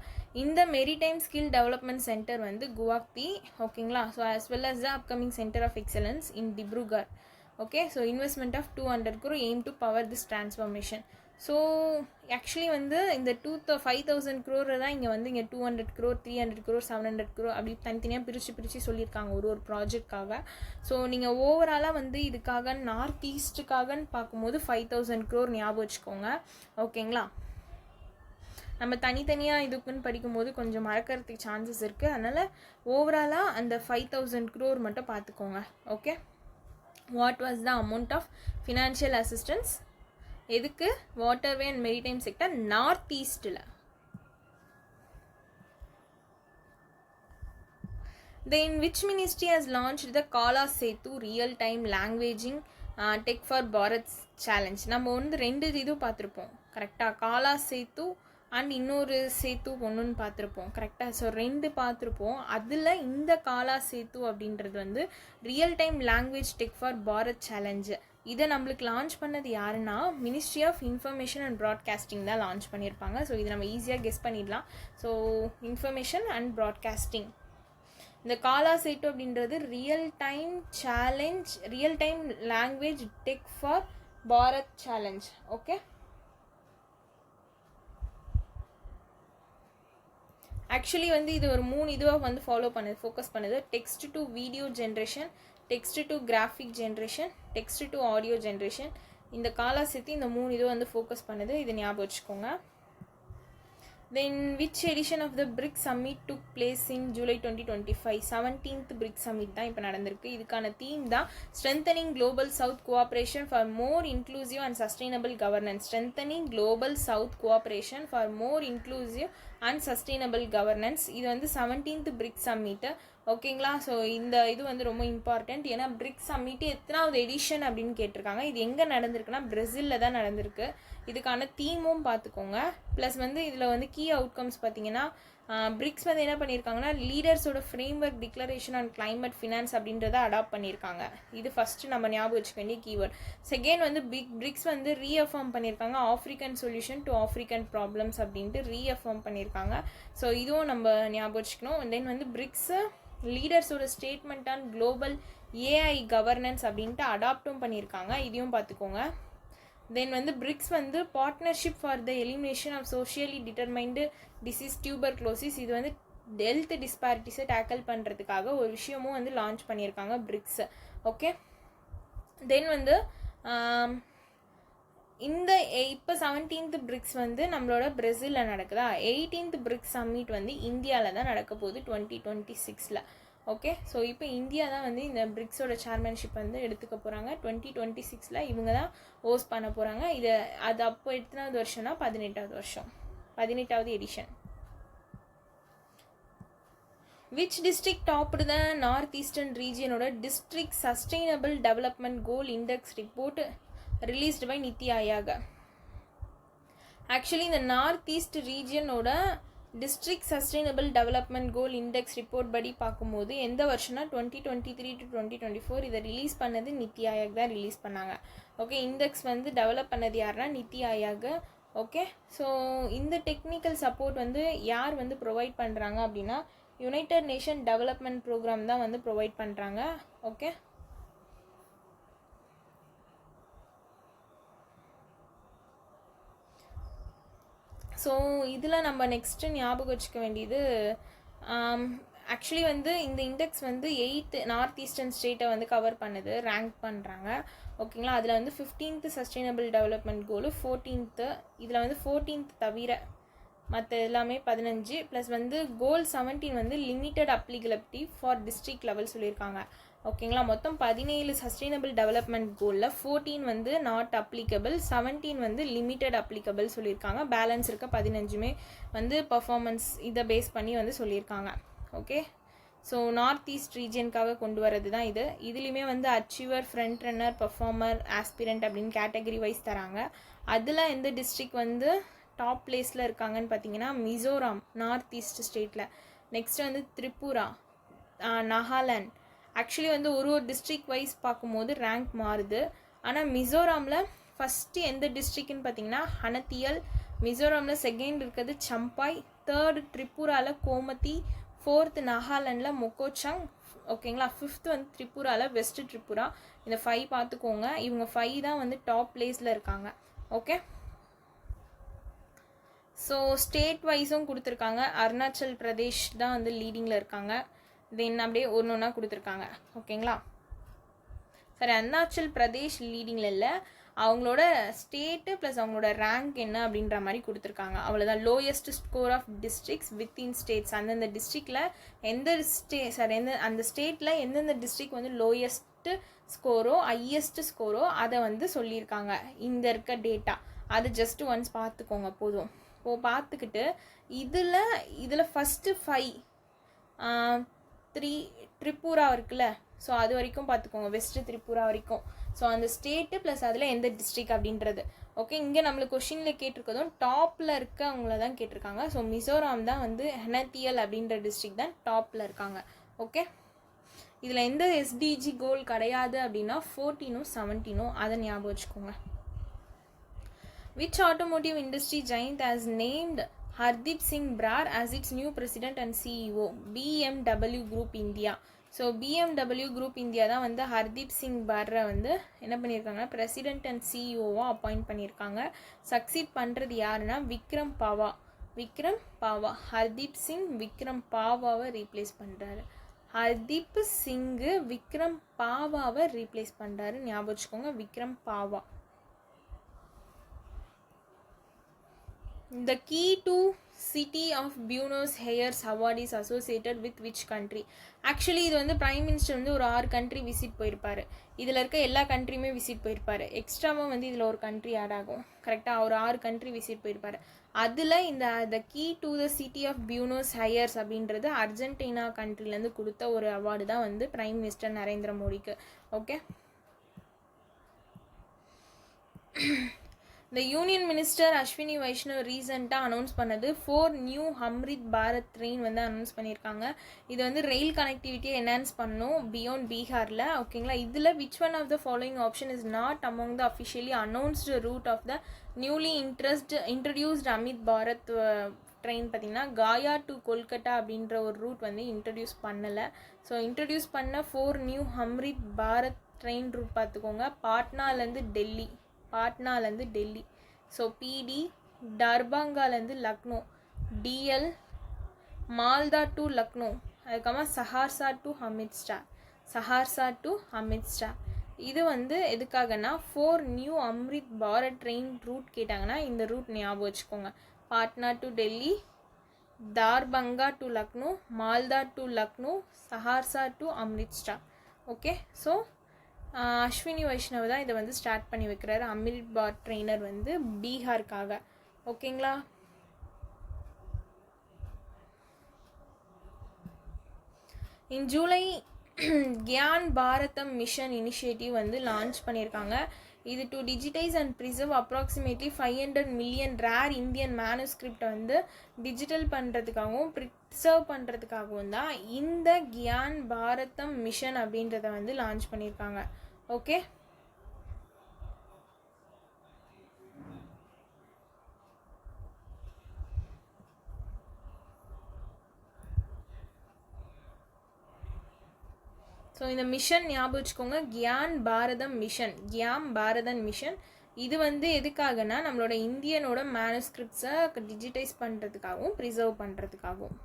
A: இந்த மெரிடைம் ஸ்கில் டெவலப்மெண்ட் சென்டர் வந்து குவாஹாத்தி, ஓகேங்களா. So as well as the upcoming center of excellence in Dibrugarh. Okay, so investment of 200 crore aim to power this transformation. So actually வந்து இந்த 5000 crore தான் இங்கே வந்து இங்கே 200 crore 300 crore 700 crore அப்படி தனித்தனியாக பிரித்து சொல்லியிருக்காங்க ஒரு ப்ராஜெக்ட்காக. ஸோ நீங்கள் ஓவராலாக வந்து இதுக்காக நார்த் ஈஸ்ட்டுக்காகன்னு பார்க்கும்போது 5000 crore ஞாபகம் வச்சுக்கோங்க, ஓகேங்களா. நம்ம தனித்தனியாக இதுக்குன்னு படிக்கும்போது கொஞ்சம் மறக்கிறதுக்கு சான்சஸ் இருக்குது. அதனால் ஓவராலாக அந்த 5000 crore மட்டும் பார்த்துக்கோங்க. Okay, what was the amount of financial assistance எதுக்கு? Waterway and maritime sector north ஈஸ்டில். Then which ministry has launched the Kala Setu real time languaging tech for Bharat challenge? நம்ம வந்து 2 இது பார்த்துருப்போம் கரெக்டாக, காலா சேத்து அண்ட் இன்னொரு சேத்து ஒன்றுன்னு பார்த்துருப்போம் கரெக்டாக. ஸோ 2 பார்த்துருப்போம். அதில் இந்த காலா சேத்து அப்படின்றது வந்து real time language tech for Bharat challenge. இதை நம்மளுக்கு லான்ச் பண்ணது யாருன்னா ministry of information and broadcasting தான் லான்ச் பண்ணியிருப்பாங்க. ஸோ இது நம்ம ஈஸியாக கெஸ் பண்ணிடலாம். So information and broadcasting. இந்த காலா சேட்டு அப்படின்றது real time language tech for Bharat challenge. Okay, actually வந்து இது ஒரு 3 இதுவாக வந்து ஃபோக்கஸ் பண்ணுது. Text to video generation, text to graphic generation, text to audio generation. இந்த காலா சேர்த்து இந்த 3 இதுவும் வந்து ஃபோக்கஸ் பண்ணுது. இது ஞாபகம் வச்சுக்கோங்க. Then which edition of the BRICS Summit took place in July 2025? 17th BRICS Summit தான் இப்போ நடந்திருக்கு. இதுக்கான தீம் தான் Strengthening Global South Cooperation for More Inclusive and Sustainable Governance. Strengthening Global South Cooperation for More Inclusive and Sustainable Governance. இது வந்து 17th BRICS Summit, ஓகேங்களா. ஸோ இந்த இது வந்து ரொம்ப இம்பார்ட்டண்ட். ஏன்னா பிரிக்ஸ் சம்மிட் எத்தனாவது எடிஷன் அப்படின்னு கேட்டிருக்காங்க. இது எங்கே நடந்திருக்குன்னா பிரேசிலில் தான் நடந்திருக்கு. இதுக்கான தீமும் பார்த்துக்கோங்க. ப்ளஸ் வந்து இதில் வந்து கீ அவுட்கம்ஸ் பார்த்தீங்கன்னா பிரிக்ஸ் வந்து என்ன பண்ணியிருக்காங்கன்னா லீடர்ஸோட framework declaration and climate finance அப்படின்றத அடாப்ட் பண்ணியிருக்காங்க. இது ஃபஸ்ட்டு நம்ம ஞாபகம் வச்சுக்க வேண்டிய கீவேர்ட். செகண்ட் வந்து பிரிக்ஸ் வந்து ரீஅஃபார்ம் பண்ணியிருக்காங்க. African solution to African problems அப்படின்ட்டு ரீஅஃபார்ம் பண்ணியிருக்காங்க. ஸோ இதுவும் நம்ம ஞாபகம் வச்சுக்கணும். தென் வந்து பிரிக்ஸு லீடர்ஸோட statement on global AI governance அப்படின்ட்டு அடாப்டும் பண்ணியிருக்காங்க. இதையும் பார்த்துக்கோங்க. தென் வந்து பிரிக்ஸ் வந்து partnership for the elimination of socially determined disease tuberculosis. இது வந்து ஹெல்த் டிஸ்பாரிட்டிஸை டேக்கிள் பண்ணுறதுக்காக ஒரு விஷயமும் வந்து லான்ச் பண்ணியிருக்காங்க பிரிக்ஸ். ஓகே, தென் வந்து இந்த இப்போ 17th பிரிக்ஸ் வந்து நம்மளோட பிரேசிலில் நடக்குதா. 18th பிரிக்ஸ் சம்மிட் வந்து இந்தியாவில் தான் நடக்க போகுது 2026. ஓகே, ஸோ இப்போ இந்தியா தான் வந்து இந்த பிரிக்ஸோட சேர்மன்ஷிப் வந்து எடுத்துக்க போகிறாங்க. 2026 இவங்க தான் ஹோஸ்ட் பண்ண போகிறாங்க. அது அப்போ எத்தனாவது வருஷம்னா 18வது edition. Which district topped the north eastern ரீஜியனோட district sustainable development goal index report released by NITI Aayog. Actually இந்த நார்த் ஈஸ்ட் ரீஜியனோட district sustainable development goal index report படி பார்க்கும்போது எந்த வருஷம்னா 2023 to 2024 இதை ரிலீஸ் பண்ணது நித்தி ஆயோக் தான் ரிலீஸ் பண்ணாங்க. ஓகே, இண்டெக்ஸ் வந்து டெவலப் பண்ணது யாருன்னா நித்தி ஆயோக். ஓகே, ஸோ இந்த டெக்னிக்கல் சப்போர்ட் வந்து யார் வந்து ப்ரொவைட் பண்ணுறாங்க அப்படின்னா யுனைடெட் நேஷன் டெவலப்மெண்ட் ப்ரோக்ராம் தான் வந்து ப்ரொவைட் பண்ணுறாங்க. ஓகே, ஸோ இதில் நம்ம நெக்ஸ்ட்டு ஞாபகம் வச்சுக்க வேண்டியது ஆக்சுவலி வந்து இந்த இண்டெக்ஸ் வந்து 8 நார்த் ஈஸ்டர்ன் ஸ்டேட்டை வந்து கவர் பண்ணுது, ரேங்க் பண்ணுறாங்க. ஓகேங்களா, அதில் வந்து 15th சஸ்டைனபிள் டெவலப்மெண்ட் கோலு, 14th இதில் வந்து 14th தவிர மற்ற எல்லாமே 15 ப்ளஸ் வந்து கோல் 17 வந்து limited applicability for district level சொல்லியிருக்காங்க. ஓகேங்களா, மொத்தம் 17 சஸ்டைனபிள் டெவலப்மெண்ட் கோலில் 14 வந்து நாட் அப்ளிகபிள், 17 வந்து லிமிட்டட் அப்ளிகபிள் சொல்லியிருக்காங்க. பேலன்ஸ் இருக்க 15மே வந்து பர்ஃபார்மன்ஸ் இதை பேஸ் பண்ணி வந்து சொல்லியிருக்காங்க. ஓகே, ஸோ நார்த் ஈஸ்ட் ரீஜியனுக்காக கொண்டு வரது தான் இது. இதுலேயுமே வந்து achiever, front runner, performer, aspirant அப்படின்னு கேட்டகரி வைஸ் தராங்க. அதில் எந்த டிஸ்ட்ரிக்ட் வந்து டாப் பிளேஸில் இருக்காங்கன்னு பார்த்தீங்கன்னா மிசோராம் நார்த் ஈஸ்ட் ஸ்டேட்டில், நெக்ஸ்ட்டு வந்து திரிபுரா, நாகாலாண்ட். ஆக்சுவலி வந்து ஒரு டிஸ்ட்ரிக்ட் வைஸ் பார்க்கும்போது ரேங்க் மாறுது. ஆனால் மிசோராமில் ஃபஸ்ட்டு எந்த டிஸ்ட்ரிக்ட்னு பார்த்தீங்கன்னா ஹனத்தியல், மிசோராமில் செகண்ட் இருக்கிறது சம்பாய், தேர்டு திரிபுராவில் கோமதி, ஃபோர்த்து நாகாலாண்டில் மொக்கோச்சங். ஓகேங்களா, ஃபிஃப்த்து வந்து திரிபுராவில் வெஸ்ட் திரிபுரா. இந்த 5 பார்த்துக்கோங்க. இவங்க 5 தான் வந்து டாப் பிளேஸில் இருக்காங்க. ஓகே, ஸோ ஸ்டேட் வைஸும் கொடுத்துருக்காங்க. அருணாச்சல் பிரதேஷ் தான் வந்து லீடிங்கில் இருக்காங்க. தென் அப்படியே ஒன்று ஒன்றா கொடுத்துருக்காங்க. ஓகேங்களா, சரி, அருணாச்சல் பிரதேஷ் லீடிங்கில் இல்லை, அவங்களோட ஸ்டேட்டு ப்ளஸ் அவங்களோட ரேங்க் என்ன அப்படின்ற மாதிரி கொடுத்துருக்காங்க. அவ்வளோதான். Lowest score of districts within states, அந்தந்த டிஸ்ட்ரிக்டில் அந்த ஸ்டேட்டில் எந்தெந்த டிஸ்ட்ரிக்ட் வந்து லோயஸ்ட்டு ஸ்கோரோ ஹையஸ்ட் ஸ்கோரோ அதை வந்து சொல்லியிருக்காங்க. இந்த இருக்க டேட்டா அது ஜஸ்ட் ஒன்ஸ் பார்த்துக்கோங்க போதும். பார்த்துக்கிட்டு இதில் ஃபஸ்ட்டு 5 திரிபுரா இருக்குல்ல, ஸோ அது வரைக்கும் பார்த்துக்கோங்க, வெஸ்ட் திரிபுரா வரைக்கும். ஸோ அந்த ஸ்டேட்டு ப்ளஸ் அதில் எந்த டிஸ்ட்ரிக்ட் அப்படின்றது. ஓகே, இங்கே நம்மளுக்கு கொஷினில் கேட்டிருக்கதும் டாப்பில் இருக்க அவங்கள தான் கேட்டிருக்காங்க. ஸோ மிசோராம் தான் வந்து ஹனத்தியல் அப்படின்ற டிஸ்ட்ரிக்ட் தான் டாப்பில் இருக்காங்க. ஓகே, இதில் எந்த எஸ்டிஜி கோல் கிடையாது அப்படின்னா 14ம் 17ம், அதை ஞாபகம் வச்சுக்கோங்க. Which automotive industry giant has named Hardeep Singh Brar as its new president and CEO? BMW Group India. So BMW Group India தான் வந்து ஹர்தீப் சிங் பர்ரை வந்து என்ன பண்ணியிருக்காங்கன்னா பிரசிடென்ட் அண்ட் சிஇஓவாக அப்பாயிண்ட் பண்ணியிருக்காங்க. சக்சீட் பண்ணுறது யாருன்னா விக்ரம் பாவா. ஹர்தீப் சிங் விக்ரம் பாவாவை ரீப்ளேஸ் பண்ணுறாரு. ஹர்தீப் சிங்கு விக்ரம் பாவாவை ரீப்ளேஸ் பண்ணுறாரு, ஞாபகம் வச்சுக்கோங்க, விக்ரம் பாவா. The key to City of Buenos Aires award is associated with which country? Actually இது வந்து பிரைம் மினிஸ்டர் வந்து ஒரு 6 கண்ட்ரி விசிட் போயிருப்பார். இதில் இருக்க எல்லா கண்ட்ரியுமே விசிட் போயிருப்பார். எக்ஸ்ட்ராவாக வந்து இதில் ஒரு கண்ட்ரி ஆட் ஆகும். கரெக்டாக ஒரு 6 கண்ட்ரி விசிட் போயிருப்பார். அதில் the key to the city of Buenos Aires அப்படின்றது அர்ஜென்டினா கண்ட்ரிலேருந்து கொடுத்த ஒரு அவார்டு தான் வந்து பிரைம் மினிஸ்டர் நரேந்திர மோடிக்கு. ஓகே, இந்த யூனியன் மினிஸ்டர் அஸ்வினி வைஷ்ணவ் ரீசெண்டாக அனௌன்ஸ் பண்ணது 4 நியூ அம்ரித் பாரத் ட்ரெயின் வந்து அனௌன்ஸ் பண்ணியிருக்காங்க. இது வந்து ரயில் கனெக்டிவிட்டியை என்ஹான்ஸ் பண்ணும் பியாண்ட் பீகாரில். ஓகேங்களா, இதில் which one of the following option is not among the officially announced route of the newly introduced Amrit Bharat train? பார்த்திங்கன்னா காயா டு கொல்கட்டா அப்படின்ற ஒரு ரூட் வந்து இன்ட்ரடியூஸ் பண்ணலை. ஸோ இன்ட்ரடியூஸ் பண்ண 4 new Amrit Bharat train route பார்த்துக்கோங்க. பாட்னாலேருந்து டெல்லி, ஸோ பிடி, டர்பாங்காலேருந்து லக்னோ, டிஎல், மால்தா டு லக்னோ, அதுக்கப்புறமா சஹார்சா டு அமிர்த்சர். இது வந்து எதுக்காகனா 4 new Amrit Bharat train route கேட்டாங்கன்னா இந்த ரூட் ஞாபகம் வச்சுக்கோங்க. Patna to Delhi, Darbhanga to Lucknow, Malda to Lucknow, Saharsa to Amritsar. Okay, so Ashwini Vaishnaw தான் இதை வந்து ஸ்டார்ட் பண்ணி வைக்கிறாரு, அமிர்த் பாரத் ட்ரெயினர் வந்து பீகாருக்காக. ஓகேங்களா, in July Gyan Bharatam mission initiative வந்து லான்ச் பண்ணியிருக்காங்க. இது to digitise and preserve approximately 500 million rare Indian மேனுஸ்கிரிப்டை வந்து டிஜிட்டல் பண்ணுறதுக்காகவும் ப்ரிசர்வ் பண்ணுறதுக்காகவும் தான் இந்த கியான் பாரதம் மிஷன் அப்படின்றத வந்து லான்ச் பண்ணியிருக்காங்க. ஓகே, ஸோ இந்த மிஷன் ஞாபகம் வச்சுக்கோங்க, கியான் பாரதம் மிஷன், கியாம் பாரதன் மிஷன். இது வந்து எதுக்காகனா நம்மளோட இந்தியனோட மேனுஸ்கிரிப்ட்ஸை டிஜிட்டைஸ் பண்ணுறதுக்காகவும் ப்ரிசர்வ் பண்ணுறதுக்காகவும்.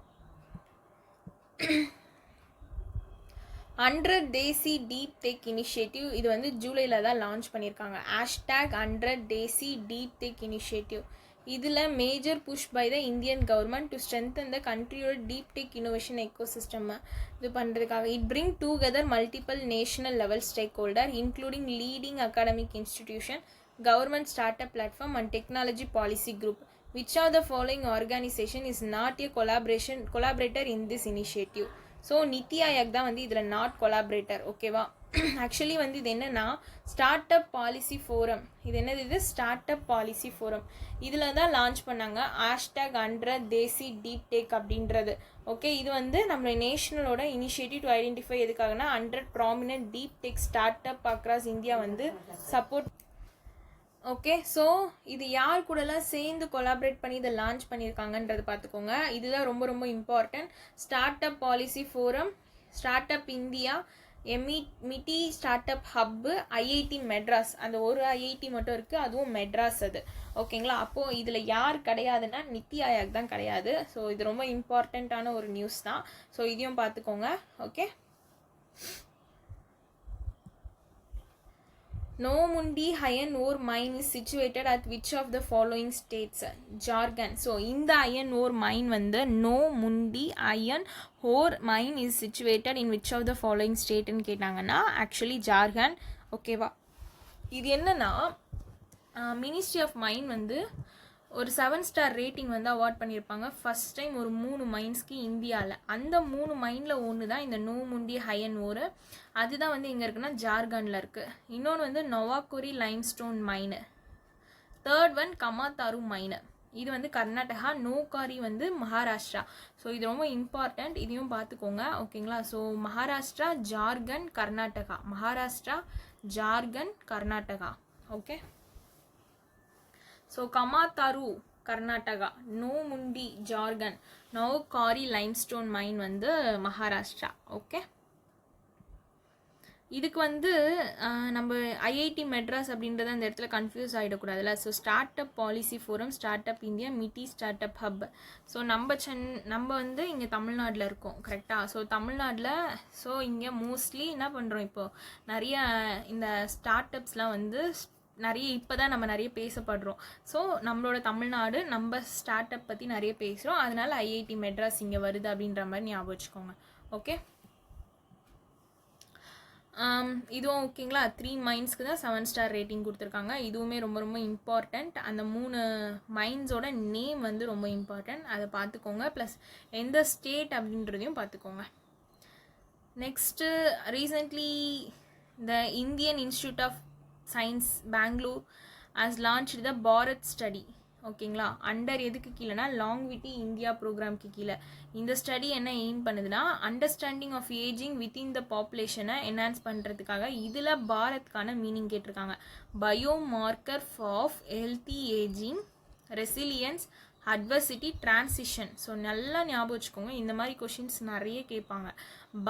A: 100 தேசி டீப் டெக் இனிஷியேட்டிவ், இது வந்து ஜூலையில் தான் லான்ச் பண்ணியிருக்காங்க. #100 தேசி டீப் டெக் இனிஷியேட்டிவ். இதில் major push by the Indian government to strengthen the கண்ட்ரியோட டீப் டெக் இன்னோவேஷன் எக்கோசிஸ்டம் இது பண்ணுறதுக்காக. It bring together multiple national level stakeholder including leading academic institution, government start up platform and technology policy group. Which of the following organization is not a collaborator in this initiative? So NITI Aayog தான் வந்து இதில் நாட் கொலாபரேட்டர். ஓகேவா, ஆக்சுவலி வந்து இது என்னென்னா ஸ்டார்ட் அப் பாலிசி ஃபோரம். இது என்னது, இது ஸ்டார்ட் அப் பாலிசி ஃபோரம். இதில் தான் லான்ச் பண்ணாங்க #100 தேசி டீப் டெக் அப்படின்றது. ஓகே, இது வந்து நம்ம நேஷனலோட இனிஷியேட்டிவ் டு ஐடென்டிஃபை எதுக்காகனா 100 prominent deep tech start up across India வந்து சப்போர்ட். ஓகே, ஸோ இது யார் கூடலாம் சேர்ந்து கொலாபரேட் பண்ணி இதை லான்ச் பண்ணியிருக்காங்கன்றது பார்த்துக்கோங்க. இதுதான் ரொம்ப ரொம்ப important. Start up policy forum, start up India, MeitY start up hub, IIT Madras. அந்த ஒரு ஐஐடி மட்டும் இருக்குது, அதுவும் மெட்ராஸ் அது. ஓகேங்களா, அப்போது இதில் யார் கிடையாதுன்னா நித்தி ஆயோக் தான் கிடையாது. ஸோ இது ரொம்ப இம்பார்ட்டண்ட்டான ஒரு நியூஸ் தான். ஸோ இதையும் பார்த்துக்கோங்க. Okay, Noamundi iron ore mine is situated at which of the following states? Jharkhand. So இந்த iron ore mine வந்து நோமுண்டி iron ore mine is situated in which of the following stateன்னு கேட்டாங்கன்னா ஆக்சுவலி ஜார்க்கண்ட். ஓகேவா, இது என்னன்னா மினிஸ்ட்ரி ஆஃப் மைன் வந்து ஒரு 7 ஸ்டார் ரேட்டிங் வந்து அவார்ட் பண்ணியிருப்பாங்க ஃபஸ்ட் டைம் ஒரு 3 மைன்ஸ்க்கு இந்தியாவில். அந்த 3 மைனில் ஒன்று தான் இந்த நோமுண்டி iron ore. அதுதான் வந்து எங்கே இருக்குன்னா ஜார்க்கண்டில் இருக்குது. இன்னொன்று வந்து நொவாக்குரி லைம்ஸ்டோன் மைனு. தேர்ட் ஒன் கமாத்தாரு மைனு, இது வந்து கர்நாடகா. நோகாரி வந்து மகாராஷ்டிரா. ஸோ இது ரொம்ப இம்பார்ட்டண்ட், இதையும் பார்த்துக்கோங்க. ஓகேங்களா, so Maharashtra, Jharkhand, Karnataka. Maharashtra, Jharkhand, Karnataka. Okay, so Kamataru Karnataka, Noamundi Jharkhand, Nokari limestone mine வந்து மகாராஷ்டிரா. ஓகே, இதுக்கு வந்து நம்ம ஐஐடி மெட்ராஸ் அப்படின்றத அந்த இடத்துல கன்ஃபியூஸ் ஆகிடக்கூடாதுல்ல. So start up policy forum, start up India, MeitY start up hub. So நம்ம வந்து இங்கே தமிழ்நாட்டில் இருக்கோம், கரெக்டாக. ஸோ தமிழ்நாட்டில் ஸோ இங்கே மோஸ்ட்லி என்ன பண்ணுறோம், இப்போது நிறைய இந்த ஸ்டார்ட் அப்ஸ்லாம் வந்து நிறைய இப்போ தான் நம்ம நிறைய பேசப்படுறோம். ஸோ நம்மளோட தமிழ்நாடு நம்ம ஸ்டார்ட் அப் பற்றி நிறைய பேசுகிறோம், அதனால ஐஐடி மெட்ராஸ் இங்கே வருது அப்படின்ற மாதிரி ஞாபகம் வச்சுக்கோங்க. ஓகே, இதுவும் ஓகேங்களா. 3 மைன்ஸ்க்கு தான் 7 ஸ்டார் ரேட்டிங் கொடுத்துருக்காங்க. இதுவுமே ரொம்ப ரொம்ப இம்பார்ட்டண்ட். அந்த 3 மைன்ஸோட நேம் வந்து ரொம்ப இம்பார்ட்டண்ட், அதை பார்த்துக்கோங்க. ப்ளஸ் எந்த ஸ்டேட் அப்படின்றதையும் பார்த்துக்கோங்க. Next recently the Indian institute of science Bangalore has launched the Bharat study. ஓகேங்களா, அண்டர் எதுக்கு கீழேனா லாங்விட்டி இந்தியா ப்ரோக்ராம்க்கு கீழே. இந்த ஸ்டடி என்ன எய்ம் பண்ணுதுன்னா understanding of ageing within the பாப்புலேஷனை என்ஹான்ஸ் பண்ணுறதுக்காக. இதில் பாரத்கான மீனிங் கேட்டிருக்காங்க. Biomarker of healthy ageing, resilience, adversity, transition. So நல்லா ஞாபகம் வச்சுக்கோங்க, இந்த மாதிரி கொஷின்ஸ் நிறைய கேட்பாங்க.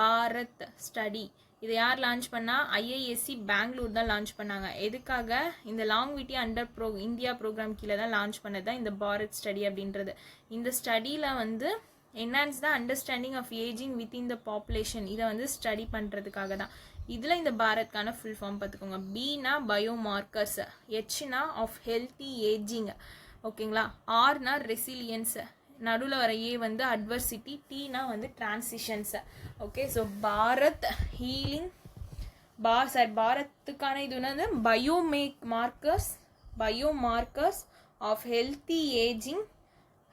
A: பாரத் ஸ்டடி இதை யார் லான்ச் பண்ணால் ஐஐஎஸ்சி பெங்களூர் தான் லான்ச் பண்ணாங்க. எதுக்காக, இந்த லாங்விட்டி அண்டர் இந்தியா ப்ரோக்ராம் கீழே தான் லான்ச் பண்ணது தான் இந்த பாரத் ஸ்டடி அப்படின்றது. இந்த ஸ்டடியில் வந்து enhance the understanding of ageing within the population, இதை வந்து ஸ்டடி பண்ணுறதுக்காக தான். இதில் இந்த பாரத்கான ஃபுல் ஃபார்ம் பார்த்துக்கோங்க. பினா பயோமார்க்கர்ஸ், ஹெச்னா ஆஃப் ஹெல்த்தி ஏஜிங், ஓகேங்களா. ஆர்னா ரெசிலியன்ஸ், நடுவில் வர ஏ வந்து அட்வர்சிட்டி, டீனா வந்து transitions. Okay, so Bharat healing பாரத்துக்கான இது வந்து biomarkers of healthy ageing,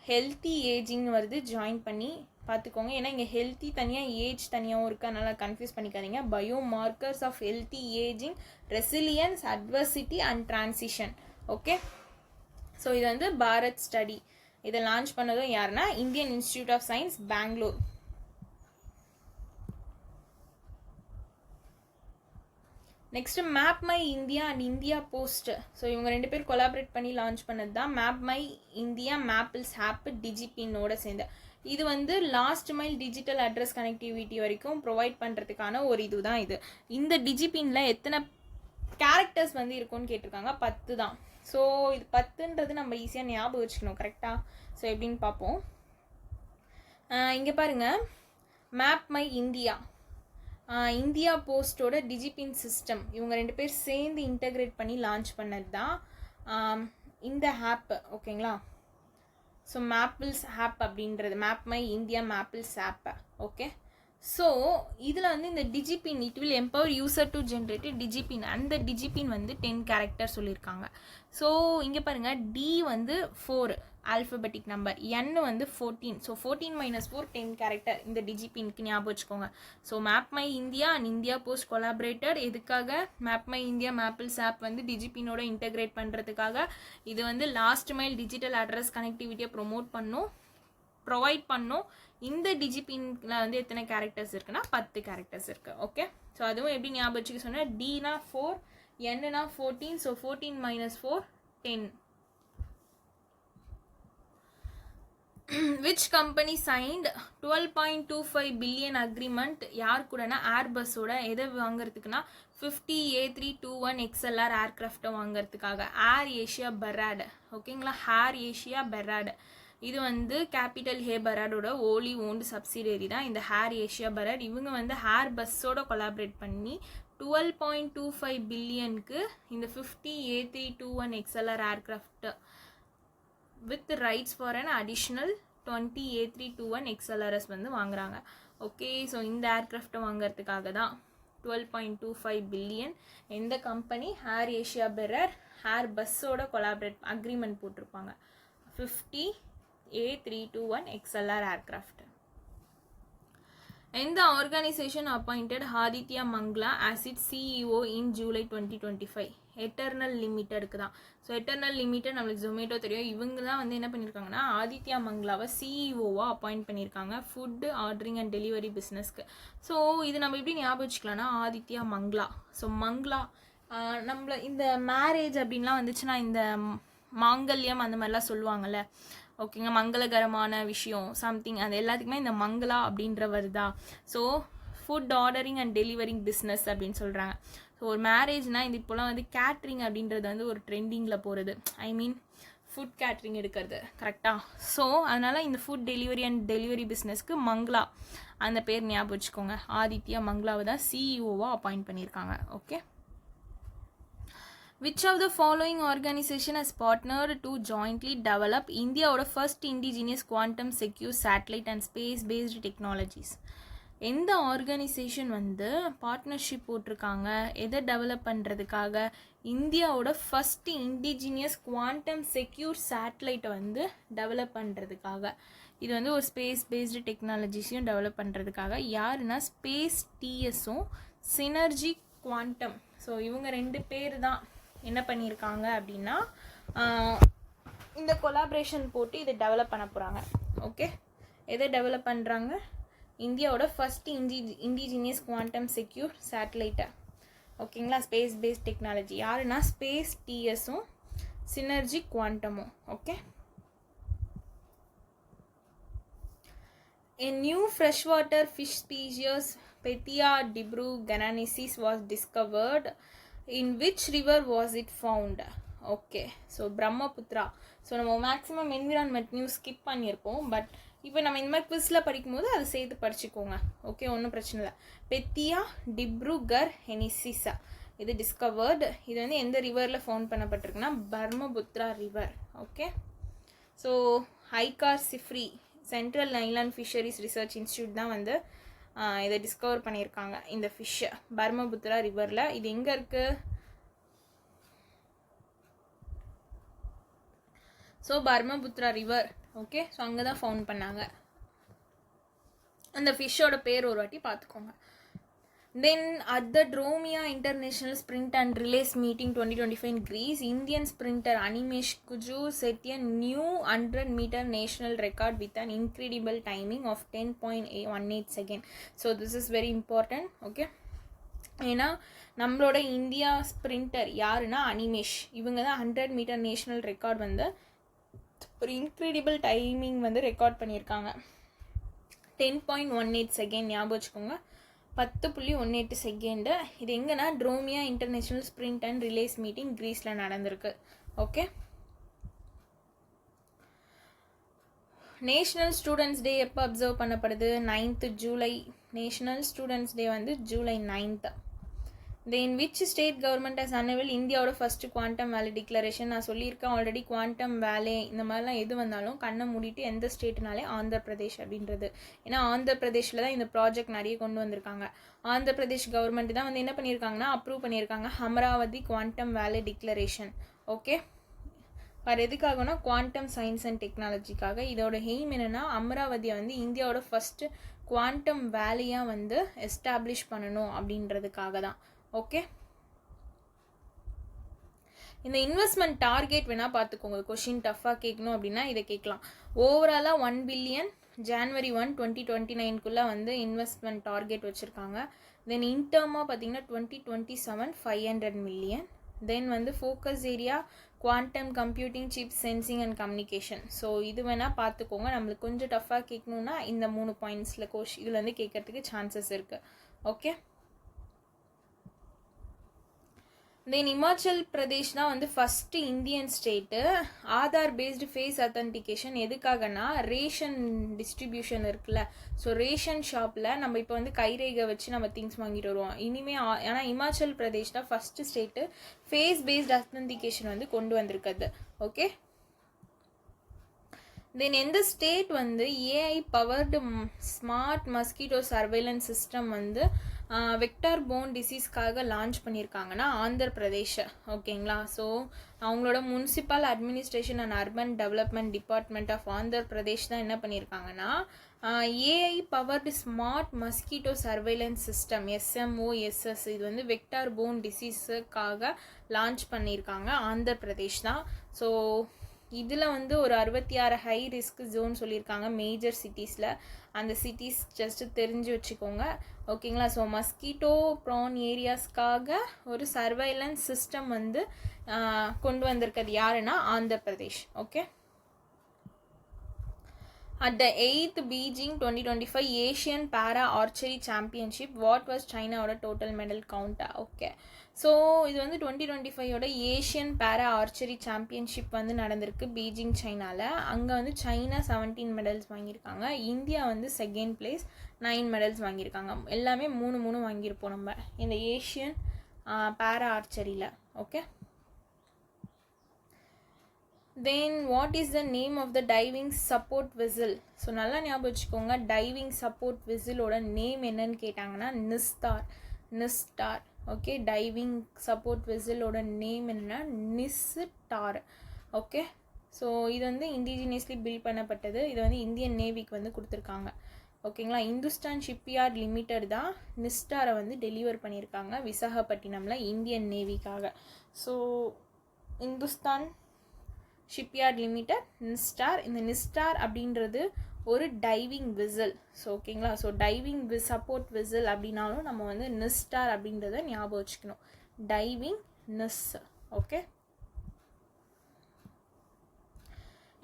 A: healthy ageing வருது, ஜாயின் பண்ணி பார்த்துக்கோங்க. ஏன்னா இங்கே ஹெல்த்தி தனியாக ஏஜ் தனியாகவும் இருக்குது, அதனால் கன்ஃபியூஸ் பண்ணிக்காதீங்க. Biomarkers of healthy ageing, resilience, adversity and transition. Okay, so இது வந்து பாரத் ஸ்டடி. இதை லான்ச் பண்ணதும் யாருன்னா Indian institute of science, Bangalore. Next map my India and India post. So இவங்க 2 பேர் கொலாபரேட் பண்ணி லான்ச் பண்ணது தான் map my India, Mappls app, டிஜிபின்னோட சேர்ந்து. இது வந்து last mile digital address connectivity வரைக்கும் ப்ரொவைட் பண்ணுறதுக்கான ஒரு இது தான் இது. இந்த டிஜிபின்ல எத்தனை கேரக்டர்ஸ் வந்து இருக்கும்னு கேட்டிருக்காங்க, 10 தான். ஸோ இது 10ன்றது நம்ம ஈஸியாக ஞாபகம் வச்சுக்கணும், கரெக்டாக? ஸோ எப்படின்னு பார்ப்போம். இங்கே பாருங்கள், மேப் மை இந்தியா, இந்தியா போஸ்டோட டிஜிபின் சிஸ்டம், இவங்க 2 பேர் சேர்ந்து இன்டகிரேட் பண்ணி லான்ச் பண்ணது தான் இந்த ஆப். ஓகேங்களா? ஸோ மேப்பிள்ஸ் ஆப் அப்படின்றது map my India Mappls app. Okay, so இதில் வந்து இந்த DIGIPIN it will empower user to generate DIGIPIN. அந்த டிஜிபின் வந்து 10 கேரக்டர் சொல்லியிருக்காங்க. ஸோ இங்கே பாருங்கள், டி வந்து 4 ஆல்ஃபபெட்டிக் நம்பர், என் வந்து 14. ஸோ 14 - 4 10 கேரக்டர் இந்த டிஜிபின்க்கு ஞாபகம் வச்சுக்கோங்க. So map my India and India post collaborated. எதுக்காக? Map my India Mappls app வந்து டிஜிபினோட இன்டகிரேட் பண்ணுறதுக்காக. இது வந்து லாஸ்ட் மைல் டிஜிட்டல் அட்ரஸ் கனெக்டிவிட்டியை ப்ரொவைட் பண்ணும். இந்த டிஜிபின்ல வந்து எத்தனை கேரக்டர்ஸ் இருக்குன்னா 10 கேரக்டர்ஸ் இருக்கு. ஓகே, ஸோ அதுவும் எப்படி ஞாபகம் வச்சுக்க சொன்னால், டினா 4, என்னன்னா 14. So 14 - 4 10. Which company signed 12.25 billion agreement யார் கூடனா ஏர்பஸோட. எதை வாங்குறதுக்குன்னா 50 A321 XLR ஏர்கிராஃப்டை வாங்குறதுக்காக. ஏர் ஏஷியா பெராட். ஓகேங்களா? ஏர் ஏஷியா பெராட் இது வந்து கேபிட்டல் ஹே பராடோட ஓலி ஓன்டு சப்சிடரி தான் இந்த ஏர் ஏஷியா பராட். இவங்க வந்து ஏர் பஸ்ஸோட கொலாபரேட் பண்ணி 12.25 பில்லியனுக்கு இந்த 50 A321 XLR aircraft with rights for an additional 20 A321 XLRs வந்து வாங்குறாங்க. ஓகே, ஸோ இந்த ஏர்கிராஃப்டை வாங்குறதுக்காக தான் 12.25 பில்லியன். எந்த கம்பெனி? ஏர் ஏஷியா பெராட் ஏர் பஸ்ஸோட கொலாபரேட் அக்ரிமெண்ட் போட்டிருப்பாங்க. 50 A321 XLR aircraft. And the organization appointed Aditya Mangla as its CEO in July 2025. Eternal லிமிட்டெடுக்கு தான். ஸோ எட்டர்னல் லிமிட்டட் நம்மளுக்கு ஜொமேட்டோ தெரியும். இவங்க தான் வந்து என்ன பண்ணியிருக்காங்கன்னா ஆதித்யா மங்களாவை சிஇஓவாக அப்பாயிண்ட் பண்ணியிருக்காங்க ஃபுட்டு ஆர்டரிங் அண்ட் டெலிவரி பிஸ்னஸ்க்கு. ஸோ இது நம்ம எப்படி ஞாபகம் வச்சுக்கலாம்னா ஆதித்யா மங்களா. ஸோ மங்களா நம்மள இந்த மேரேஜ் அப்படின்லாம் வந்துச்சுன்னா இந்த மாங்கல்யம் அந்த மாதிரிலாம் சொல்லுவாங்கள்ல. ஓகேங்க, மங்களகரமான விஷயம் சம்திங், அது எல்லாத்துக்குமே இந்த மங்களா அப்படின்ற வருதா. So food ordering and delivering business அப்படின்னு சொல்கிறாங்க. ஸோ ஒரு மேரேஜ்னால் இது இப்போலாம் வந்து கேட்ரிங் அப்படின்றது வந்து ஒரு ட்ரெண்டிங்கில் போகிறது. ஐ மீன் ஃபுட் கேட்ரிங் எடுக்கிறது, கரெக்டாக? ஸோ அதனால் இந்த ஃபுட் டெலிவரி அண்ட் டெலிவரி பிஸ்னஸ்க்கு மங்களா அந்த பேர் ஞாபகம் வச்சுக்கோங்க. ஆதித்யா மங்களாவை தான் சிஇஓவாக அப்பாயிண்ட் பண்ணியிருக்காங்க. Okay, which of the following organization has partnered to jointly develop India's first indigenous quantum secure satellite and space based technologies? எந்த ஆர்கனைசேஷன் வந்து பார்ட்னர்ஷிப் போட்டிருக்காங்க எதை டெவலப் பண்ணுறதுக்காக? இந்தியாவோட ஃபஸ்ட்டு இண்டிஜினியஸ் குவாண்டம் செக்யூர் சேட்டலைட்டை வந்து டெவலப் பண்ணுறதுக்காக. இது வந்து ஒரு ஸ்பேஸ் பேஸ்டு டெக்னாலஜிஸையும் டெவலப் பண்ணுறதுக்காக. யாருன்னா ஸ்பேஸ் டிஎஸும் சினர்ஜி குவாண்டம். ஸோ இவங்க 2 பேர் தான் என்ன பண்ணியிருக்காங்க அப்படின்னா இந்த கொலாபரேஷன் போட்டு இதை டெவலப் பண்ண போகிறாங்க. ஓகே, எதை டெவலப் பண்ணுறாங்க? இந்தியாவோட ஃபஸ்ட்டு இண்டிஜினியஸ் குவாண்டம் செக்யூர் சேட்டலைட்டை. ஓகேங்களா, ஸ்பேஸ் பேஸ்ட் டெக்னாலஜி. யாருன்னா ஸ்பேஸ் டிஎஸும் சினர்ஜி குவாண்டமும். Okay, a new freshwater fish species Petia dibruganensis was discovered. In which river was it found? Okay, so Brahmaputra. So நம்ம மேக்ஸிமம் என்விரான்மெண்ட் நியூஸ் ஸ்கிப் பண்ணியிருப்போம். பட் இப்போ நம்ம இந்த மாதிரி குவிஸில் படிக்கும்போது அதை சேர்த்து படிச்சுக்கோங்க. ஓகே, ஒன்றும் பிரச்சனை இல்லை. பெத்தியா டிப்ருகர்ஹெனிசிஸ் இது டிஸ்கவர்டு. இது வந்து எந்த ரிவரில் ஃபவுண்ட் பண்ணப்பட்டிருக்குன்னா Brahmaputra river. Okay, so ICAR CIFRI central island fisheries research institute தான் வந்து இதை டிஸ்கவர் பண்ணியிருக்காங்க இந்த ஃபிஷ்ஷை பிரம்மபுத்ரா ரிவரில். இது எங்கே இருக்குது? So Brahmaputra river, okay. So அங்கே தான் ஃபவுண்ட் பண்ணாங்க. அந்த ஃபிஷ்ஷோட பேர் ஒரு வாட்டி பார்த்துக்கோங்க. Then at the Dromia International Sprint and Relays Meeting 2025 in Greece, Indian sprinter Animesh Kuju set a new 100-meter national record with an incredible timing of 10.18 seconds. So this is very important, okay. ஏன்னா நம்மளோட இந்தியா ஸ்ப்ரிண்டர் யாருன்னா அனிமேஷ். இவங்க தான் 100 மீட்டர் நேஷ்னல் ரெக்கார்ட் வந்து ஒரு இன்க்ரெடிபிள் டைமிங் வந்து ரெக்கார்ட் பண்ணியிருக்காங்க. 10.18 செகண்ட் ஞாபகம் வச்சுக்கோங்க. 10.18 செகண்டு. இது எங்கன்னா ட்ரோமியா இன்டர்நேஷ்னல் ஸ்ப்ரிண்ட் அண்ட் ரிலேஸ் மீட்டிங் கிரீஸில் நடந்திருக்கு, ஓகே. நேஷ்னல் ஸ்டூடெண்ட்ஸ் டே எப்போ அப்சர்வ் பண்ணப்படுது? 9th ஜூலை. நேஷ்னல் ஸ்டூடெண்ட்ஸ் டே வந்து July 9th. Then which state government has unwell இந்தியாவோட ஃபஸ்ட்டு குவாண்டம் வேலே டிக்ளரேஷன்? நான் சொல்லியிருக்கேன் ஆல்ரெடி. குவாண்டம் வேலே இந்த மாதிரிலாம் எது வந்தாலும் கண்ணை மூடிட்டு எந்த ஸ்டேட்னாலே ஆந்திர பிரதேஷ் அப்படின்றது. ஏன்னா ஆந்திர பிரதேஷில் தான் இந்த ப்ராஜெக்ட் நிறைய கொண்டு வந்திருக்காங்க. ஆந்திர பிரதேஷ் கவர்மெண்ட் தான் வந்து என்ன பண்ணியிருக்காங்கன்னா அப்ரூவ் பண்ணியிருக்காங்க அமராவதி குவாண்டம் வேலே டிக்ளரேஷன், ஓகே. வேறு எதுக்காகனா குவாண்டம் சயின்ஸ் அண்ட் டெக்னாலஜிக்காக. இதோட எய்ம் என்னென்னா அமராவதியை வந்து இந்தியாவோட ஃபஸ்ட்டு குவாண்டம் வேலையாக வந்து எஸ்டாப்ளிஷ் பண்ணணும் அப்படின்றதுக்காக தான், ஓகே. இந்த இன்வெஸ்ட்மெண்ட் டார்கெட் வேணால் பார்த்துக்கோங்க. கொஷின் டஃப்பாக கேட்கணும் அப்படின்னா இதை கேட்கலாம். ஓவராலாக 1 பில்லியன் January 1, 2029 வந்து இன்வெஸ்ட்மெண்ட் டார்கெட் வச்சுருக்காங்க. தென் இன்டர்மாக பார்த்தீங்கன்னா 2027 500 மில்லியன். தென் வந்து focus area quantum computing, chip, sensing and communication. So இது வேணால் பார்த்துக்கோங்க. நம்மளுக்கு கொஞ்சம் டஃப்பாக கேட்கணுன்னா இந்த 3 பாயிண்ட்ஸில் இதில் வந்து கேட்கறதுக்கு சான்சஸ் இருக்குது, ஓகே. தென் இமாச்சல் பிரதேஷ் தான் வந்து first Indian state Aadhaar based face authentication. எதுக்காகனா ரேஷன் டிஸ்ட்ரிபியூஷன் இருக்குல்ல. ஸோ ரேஷன் ஷாப்பில் நம்ம இப்போ வந்து கைரேகை வச்சு நம்ம திங்ஸ் வாங்கிட்டு வருவோம். இனிமேல் ஏன்னா இமாச்சல் பிரதேஷ் தான் first state face based authentication வந்து கொண்டு வந்திருக்குது, ஓகே. தென் எந்த ஸ்டேட் வந்து AI powered smart mosquito surveillance system வந்து வெக்டார் போன் டிசீஸ்க்காக லான்ச் பண்ணியிருக்காங்கன்னா ஆந்திர பிரதேஷ், ஓகேங்களா. ஸோ அவங்களோட municipal administration and urban development department of Andhra Pradesh தான் என்ன பண்ணியிருக்காங்கன்னா AI powered smart mosquito surveillance system SMOSS இது வந்து வெக்டார் போன் டிசீஸுக்காக லான்ச் பண்ணியிருக்காங்க. ஆந்திர பிரதேஷ் தான். ஸோ இதில் வந்து ஒரு 66 ஹை ரிஸ்க் ஜோன் சொல்லியிருக்காங்க மேஜர் சிட்டிஸில். அந்த சிட்டிஸ் ஜஸ்ட்டு தெரிஞ்சு வச்சுக்கோங்க, ஓகேங்களா. ஸோ மஸ்கிட்டோ ப்ரான் ஏரியாஸ்க்காக ஒரு சர்வைலன்ஸ் சிஸ்டம் வந்து கொண்டு வந்திருக்கிறது யாருன்னா Andhra Pradesh, okay. At the 8th Beijing 2025 Asian Para Archery Championship, what was Chinaவோட total medal count? Okay. So இது வந்து 2025 ஏஷியன் பேரா ஆர்ச்சரி சாம்பியன்ஷிப் வந்து நடந்திருக்கு பீஜிங் சைனாவில். அங்கே வந்து சைனா 17 மெடல்ஸ் வாங்கியிருக்காங்க. இந்தியா வந்து செகண்ட் பிளேஸ் 9 மெடல்ஸ் வாங்கியிருக்காங்க. எல்லாமே 3 வாங்கியிருப்போம் நம்ம இந்த ஏஷியன் பேரா ஆர்ச்சரியில், ஓகே. Then what is the name of the diving support vessel? So நல்லா ஞாபகம் வச்சுக்கோங்க. டைவிங் சப்போர்ட் விசிலோட நேம் என்னன்னு கேட்டாங்கன்னா நிஸ்டார், ஓகே. டைவிங் சப்போர்ட் விசிலோட நேம் என்னன்னா நிஸ்டார், ஓகே. ஸோ இது வந்து இண்டிஜினியஸ்லி பில்ட் பண்ணப்பட்டது. இது வந்து இந்தியன் நேவிக்கு வந்து கொடுத்துருக்காங்க, ஓகேங்களா. இந்துஸ்தான் ஷிப்யார்ட் லிமிடெட் தான் நிஸ்டாரை வந்து டெலிவர் பண்ணியிருக்காங்க விசாகப்பட்டினமில் இந்தியன் நேவிக்காக. So Hindustan shipyard limited Nistar. இந்த நிஸ்டார் அப்படின்றது ஒரு டைவிங் விசில், ஸோ ஓகேங்களா. ஸோ டைவிங் சப்போர்ட் விசில் அப்படின்னாலும் நம்ம வந்து நிஸ்டார் அப்படின்றத ஞாபகம் வச்சுக்கணும். டைவிங் நிஸ், ஓகே.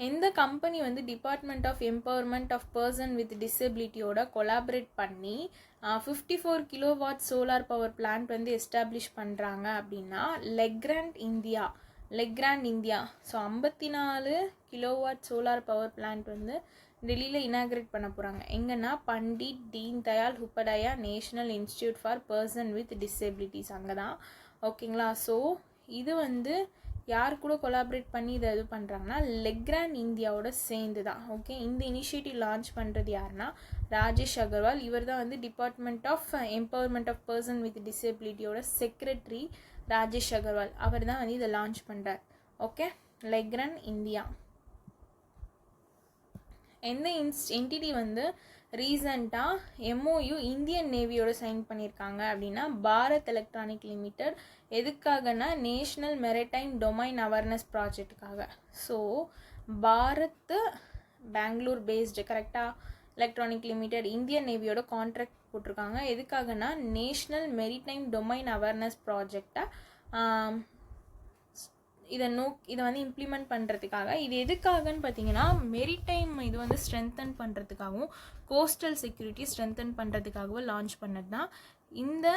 A: எந்த கம்பெனி வந்து department of empowerment of person with டிசபிலிட்டியோட கொலாபரேட் பண்ணி 54 கிலோவாட் சோலார் பவர் பிளான்ட் வந்து எஸ்டாப்ளிஷ் பண்ணுறாங்க அப்படின்னா Legrand India. So 54 kilowatt solar power plant வந்து டெல்லியில் இனாக்ரேட் பண்ண போகிறாங்க. எங்கன்னா Pandit Deen Dayal Upadhyaya national institute for person with disabilities அங்கே தான், ஓகேங்களா. ஸோ இது வந்து யார் கூட கொலாபரேட் பண்ணி இதை இது பண்ணுறாங்கன்னா லெக்ராண்ட் இந்தியாவோட சேர்ந்து தான், ஓகே. இந்த இனிஷியேட்டிவ் லான்ச் பண்ணுறது யாருன்னா ராஜேஷ் அகர்வால். இவர் தான் வந்து department of empowerment of person with டிசபிலிட்டியோட செக்ரட்டரி ராஜேஷ் அகர்வால். அவர் தான் வந்து இதை லான்ச் பண்ணுறார், ஓகே. Legrand India. எந்த என்டிட்டி வந்து ரீசண்டாக எம்ஓயு இந்தியன் நேவியோட சைன் பண்ணியிருக்காங்க அப்படின்னா பாரத் எலக்ட்ரானிக் லிமிடெட். எதுக்காகனா நேஷ்னல் மெரிடைம் டொமைன் அவேர்னஸ் ப்ராஜெக்டுக்காக. ஸோ பாரத் பெங்களூர் பேஸ்டு கரெக்டாக எலக்ட்ரானிக் லிமிடெட் இந்தியன் நேவியோட கான்ட்ராக்ட் போட்டிருக்காங்க. எதுக்காகனா நேஷ்னல் மெரிடைம் டொமைன் அவேர்னஸ் ப்ராஜெக்டை இதை வந்து இம்ப்ளிமெண்ட் பண்ணுறதுக்காக. இது எதுக்காகன்னு பார்த்தீங்கன்னா மெரிடைம் இது வந்து ஸ்ட்ரென்தன் பண்ணுறதுக்காகவும் கோஸ்டல் செக்யூரிட்டி ஸ்ட்ரென்தன் பண்ணுறதுக்காகவும் லான்ச் பண்ணது தான் இந்த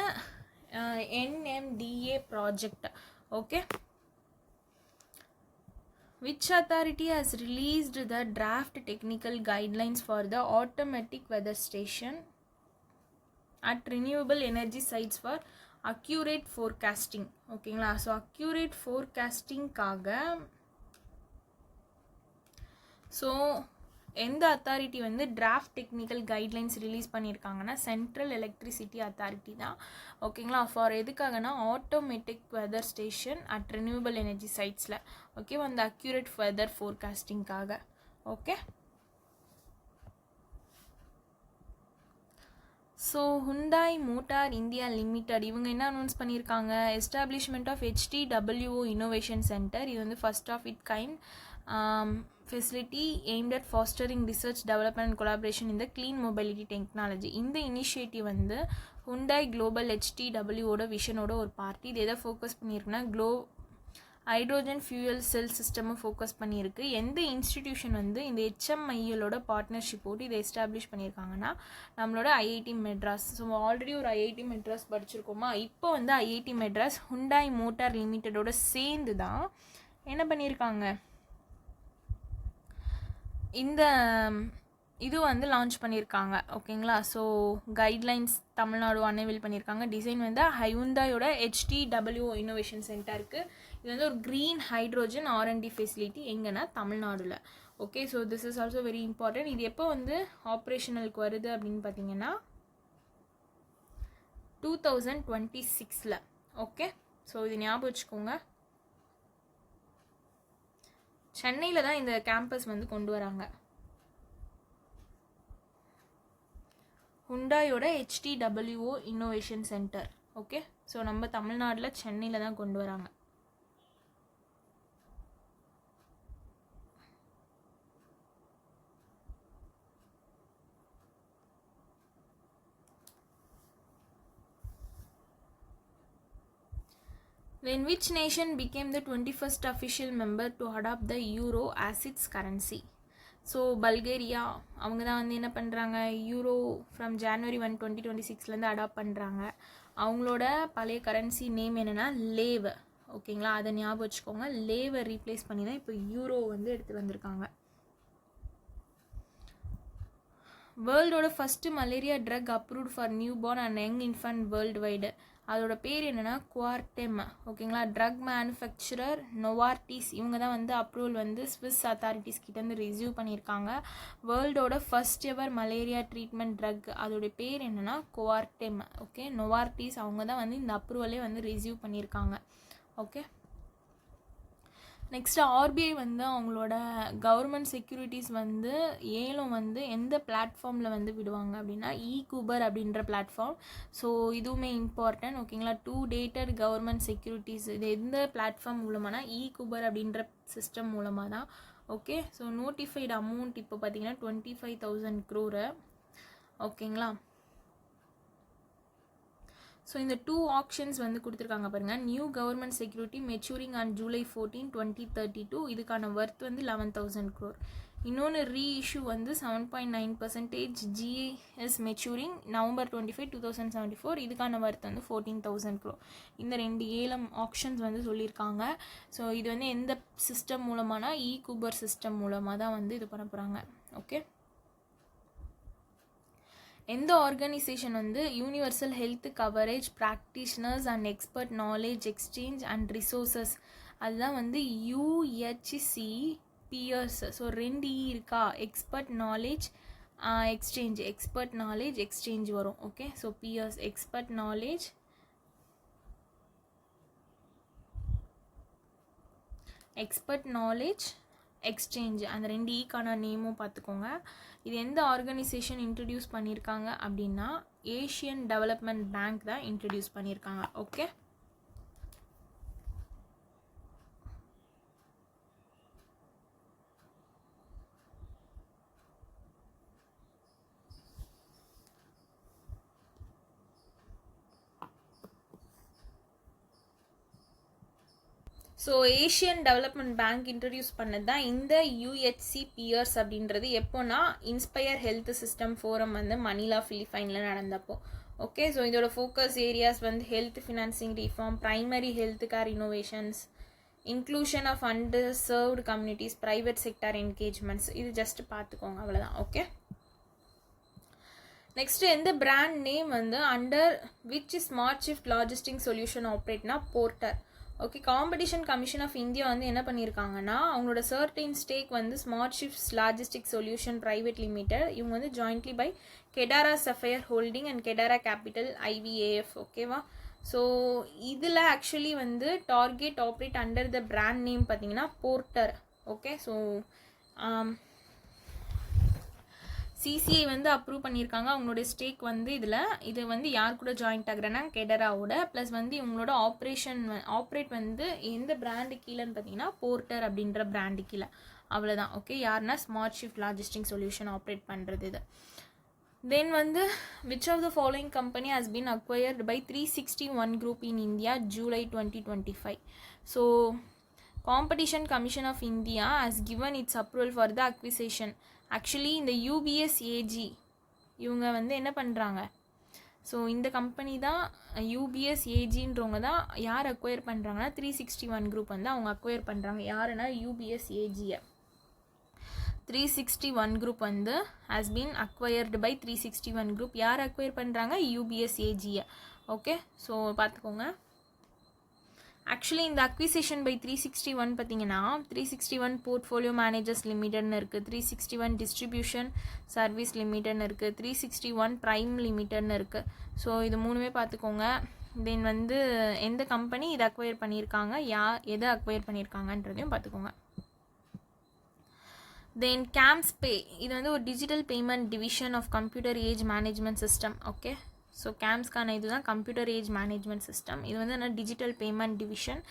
A: NMDA project. Okay, which authority has released the draft technical guidelines for the automatic weather station at renewable energy sites for accurate forecasting. ஓகேங்களா? ஸோ accurate forecastingக்காக ஸோ எந்த அத்தாரிட்டி வந்து டிராஃப்ட் டெக்னிக்கல் கைட்லைன்ஸ் ரிலீஸ் பண்ணியிருக்காங்கன்னா சென்ட்ரல் எலக்ட்ரிசிட்டி அத்தாரிட்டி தான். ஓகேங்களா? ஃபார் எதுக்காகனா automatic weather station at renewable energy சைட்ஸில். ஓகே, அந்த அக்யூரேட் வெதர் ஃபோர்காஸ்டிங்காக. Okay, so Hyundai motor India limited இவங்க என்ன அனௌன்ஸ் பண்ணியிருக்காங்க? Establishment of HTWO innovation centre. இது வந்து first of it kind facility aimed at fostering research, development and collaboration in the clean mobility technology. இந்த இனிஷியேட்டிவ் வந்து ஹுண்டாய் குளோபல் HTWOட விஷனோட ஒரு பார்ட்டி. இது எதை ஃபோக்கஸ் பண்ணியிருக்குன்னா ஹைட்ரோஜன் ஃபியூயல் செல் சிஸ்டமை ஃபோக்கஸ் பண்ணியிருக்கு. எந்த இன்ஸ்டிடியூஷன் வந்து இந்த HMILோட பார்ட்னர்ஷிப்போடு இதை எஸ்டாப்ளிஷ் பண்ணியிருக்காங்கன்னா நம்மளோட IIT மெட்ராஸ். ஸோ ஆல்ரெடி ஒரு IIT மெட்ராஸ் படிச்சிருக்கோமா, இப்போ வந்து IIT மெட்ராஸ் ஹுண்டாய் மோட்டார் லிமிட்டடோட சேர்ந்து தான் என்ன பண்ணியிருக்காங்க, இந்த இது வந்து லான்ச் பண்ணியிருக்காங்க. ஓகேங்களா? ஸோ கைட்லைன்ஸ் தமிழ்நாடு அனேபிள் பண்ணியிருக்காங்க. டிசைன் வந்து ஹையுண்டாயோட HTWO இன்னோவேஷன் சென்டருக்கு. இது வந்து ஒரு க்ரீன் ஹைட்ரோஜன் R&D ஃபெசிலிட்டி எங்கன்னா தமிழ்நாடுல. Okay, so this is also very important. இது எப்போ வந்து ஆப்ரேஷனலுக்கு வருது அப்படின்னு பார்த்தீங்கன்னா 2026. ஓகே, ஸோ இது ஞாபகம் வச்சுக்கோங்க. சென்னையில் தான் இந்த கேம்பஸ் வந்து கொண்டு வராங்க. ஹுண்டாயோட HTWO innovation centre. Okay, so நம்ம தமிழ்நாட்டில் சென்னையில் தான் கொண்டு வராங்க. When which nation became the 21st official member to adopt the euro as its currency? So Bulgaria அவங்க தான் வந்து என்ன பண்ணுறாங்க, யூரோ ஃப்ரம் January 1, 2026 அடாப்ட் பண்ணுறாங்க. அவங்களோட பழைய கரன்சி நேம் என்னென்னா லேவ். ஓகேங்களா? அதை ஞாபகம் வச்சுக்கோங்க. லேவை ரீப்ளேஸ் பண்ணி தான் இப்போ யூரோ வந்து எடுத்து வந்திருக்காங்க. வேர்ல்டோட first malaria drug approved for newborn and young infant worldwide. அதோட பேர் என்னென்னா குவார்டெம். ஓகேங்களா? ட்ரக் மேனுஃபேக்சரர் நோவார்டிஸ் இவங்க தான் வந்து அப்ரூவல் வந்து ஸ்விஸ் அத்தாரிட்டிஸ் கிட்டேருந்து ரிசீவ் பண்ணியிருக்காங்க. வேர்ல்டோட first ever malaria treatment drug அதோடைய பேர் என்னென்னா குவார்டெம். ஓகே, நோவார்டிஸ் அவங்க தான் வந்து இந்த அப்ரூவலே வந்து ரிசீவ் பண்ணியிருக்காங்க. ஓகே, நெக்ஸ்ட்டு RBI வந்து அவங்களோட கவர்மெண்ட் செக்யூரிட்டிஸ் வந்து ஏலம் வந்து எந்த பிளாட்ஃபார்மில் வந்து விடுவாங்க அப்படின்னா eKuber அப்படின்ற பிளாட்ஃபார்ம். ஸோ இதுவுமே இம்பார்ட்டன்ட். ஓகேங்களா? 2 dated கவர்மெண்ட் செக்யூரிட்டிஸ் இது எந்த பிளாட்ஃபார்ம் மூலமானா eKuber அப்படின்ற சிஸ்டம் மூலமாக தான். ஓகே, ஸோ நோட்டிஃபைடு அமௌண்ட் இப்போ பார்த்தீங்கன்னா 25,000 crore. ஓகேங்களா? ஸோ இந்த 2 ஆப்ஷன்ஸ் வந்து கொடுத்துருக்காங்க பாருங்கள். New government security maturing on July 14, 2032 இதுக்கான ஒர்த் வந்து 11,000 crore. இன்னொன்று ரீஇஷ்யூ வந்து 7.9% GS மெச்சூரிங் November 25, 2074 இதுக்கான ஒர்த் வந்து 14,000 crore. இந்த 2 ஏலம் ஆப்ஷன்ஸ் வந்து சொல்லியிருக்காங்க. ஸோ இது வந்து எந்த சிஸ்டம் மூலமானா eKuber சிஸ்டம் மூலமாக தான் வந்து இது பண்ண போகிறாங்க. ஓகே, எந்த ஆர்கனைசேஷன் வந்து universal health coverage practitioners and expert knowledge exchange and resources அதுதான் வந்து UHCPS. ஸோ 2 இருக்கா, எக்ஸ்பர்ட் நாலேஜ் எக்ஸ்சேஞ்ச் வரும். Okay, so peers expert knowledge exchange, அந்த 2 ஈக்கான நேமும் பார்த்துக்கோங்க. இது எந்த ஆர்கனைசேஷன் இன்ட்ரடியூஸ் பண்ணியிருக்காங்க அப்படின்னா ஏஷியன் டெவலப்மெண்ட் பேங்க் தான் இன்ட்ரடியூஸ் பண்ணியிருக்காங்க. Okay, so Asian development bank introduce பண்ணது தான் இந்த யூஹெச்சி பியர்ஸ் அப்படின்றது. எப்போனா இன்ஸ்பயர் ஹெல்த் சிஸ்டம் ஃபோரம் வந்து மணிலா ஃபிலிப்பைனில் நடந்தப்போ. ஓகே, ஸோ இதோட ஃபோக்கஸ் ஏரியாஸ் வந்து health financing reform, primary health care innovations, inclusion of underserved communities, private sector engagements. இது ஜஸ்ட் பார்த்துக்கோங்க, அவ்வளோதான். ஓகே, நெக்ஸ்ட்டு எந்த பிராண்ட் நேம் வந்து under which smart shift logistic solution ஆப்ரேட்னா Porter. Okay, competition commission of India வந்து என்ன பண்ணியிருக்காங்கன்னா அவங்களோட சர்டைன் ஸ்டேக் வந்து smart shifts logistic solution private limited, இவங்க வந்து jointly by Kedaara sapphire holding and Kedaara capital IVAF. ஓகேவா, ஸோ இதில் ஆக்சுவலி வந்து target operate under the brand name பார்த்தீங்கன்னா போர்ட்டர். ஓகே, ஸோ சிசிஐ வந்து அப்ரூவ் பண்ணியிருக்காங்க அவங்களுடைய ஸ்டேக் வந்து இதில். இது வந்து யார் கூட ஜாயின்ட் ஆகுறேன்னா கெடராவோட, ப்ளஸ் வந்து இவங்களோட ஆப்ரேட் வந்து எந்த பிராண்டு கீழேன்னு பார்த்தீங்கன்னா போர்ட்டர் அப்படின்ற பிராண்டு கீழே, அவ்வளோதான். ஓகே, யாருன்னா smart shift logistic solution operate பண்ணுறது இது. தென் வந்து which of the following company has been acquired by 361 Group in India July 2025. So competition commission of India has given its approval for the acquisition. Actually இந்த யூபிஎஸ்ஏஜி இவங்க வந்து என்ன பண்ணுறாங்க, ஸோ இந்த கம்பெனி தான் யூபிஎஸ்ஏஜின்றவங்க தான் யார் அக்வயர் பண்ணுறாங்கன்னா 361 Group வந்து அவங்க அக்வயர் பண்ணுறாங்க. யாருன்னா யூபிஎஸ்ஏஜியை 361 Group வந்து has been acquired by 361 Group. யார் அக்வயர் பண்ணுறாங்க, யூபிஎஸ்ஏஜியை. ஓகே, ஸோ பார்த்துக்கோங்க. ஆக்சுவலி இந்த அக்விசேஷன் பை 361 பார்த்தீங்கன்னா 361 போர்ட்ஃபோலியோ மேனேஜர்ஸ் லிமிடெட்னு இருக்குது, 361 டிஸ்ட்ரிபியூஷன் சர்வீஸ் லிமிடெட்னு இருக்குது, 361 ப்ரைம் லிமிடெட்னு இருக்குது. ஸோ இது மூணுமே பார்த்துக்கோங்க. தென் வந்து எந்த கம்பெனி இதை அக்வயர் பண்ணியிருக்காங்க, எதை அக்வயர் பண்ணியிருக்காங்கன்றதையும் பார்த்துக்கோங்க. தென் CAMSPay இது வந்து ஒரு digital payment division of computer age management system. Okay, so கேம்ஸ்க்கான இதுதான் கம்ப்யூட்டர் ஏஜ் மேனேஜ்மெண்ட் சிஸ்டம். இது வந்து என்ன டிஜிட்டல் பேமெண்ட் டிவிஷன்.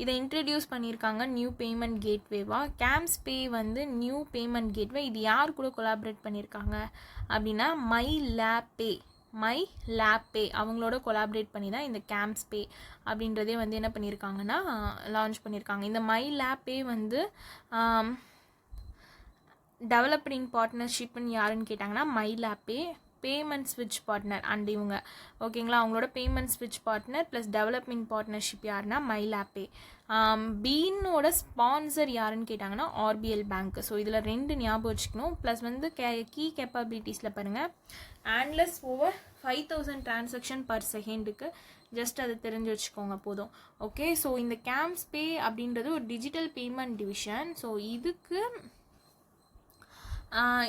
A: இதை இன்ட்ரடியூஸ் பண்ணியிருக்காங்க நியூ பேமெண்ட் கேட்வேவா. CAMSPay வந்து நியூ பேமெண்ட் கேட்வே. இது யார் கூட கொலாபரேட் பண்ணியிருக்காங்க அப்படின்னா மை லேப்பே அவங்களோட கொலாபரேட் பண்ணி தான் இந்த CAMSPay அப்படின்றதே வந்து என்ன பண்ணியிருக்காங்கன்னா லான்ச் பண்ணியிருக்காங்க. இந்த மை லேப்பே வந்து டெவலப்டிங் பார்ட்னர்ஷிப்னு யாருன்னு கேட்டாங்கன்னா மை லேப்பே பேமெண்ட் ஸ்விட்ச் பார்ட்னர் அண்ட் இவங்க. ஓகேங்களா, அவங்களோட பேமெண்ட் ஸ்விட்ச் பார்ட்னர் ப்ளஸ் டெவலப்மெண்ட் பார்ட்னர்ஷிப் யாருன்னா மை லேப்பே. பீனோட ஸ்பான்சர் யாருன்னு கேட்டாங்கன்னா ஆர்பிஎல் பேங்க். ஸோ இதில் 2 ஞாபகம் வச்சுக்கணும். ப்ளஸ் வந்து கீ கேப்பபிலிட்டிஸில் பாருங்கள், ஆன்லெஸ் ஓவர் 5000 டிரான்சாக்ஷன் பர் செகண்டுக்கு, ஜஸ்ட் அதை தெரிஞ்சு வச்சுக்கோங்க போதும். ஓகே, ஸோ இந்த CAMSPay அப்படின்றது ஒரு டிஜிட்டல் பேமெண்ட் டிவிஷன். ஸோ இதுக்கு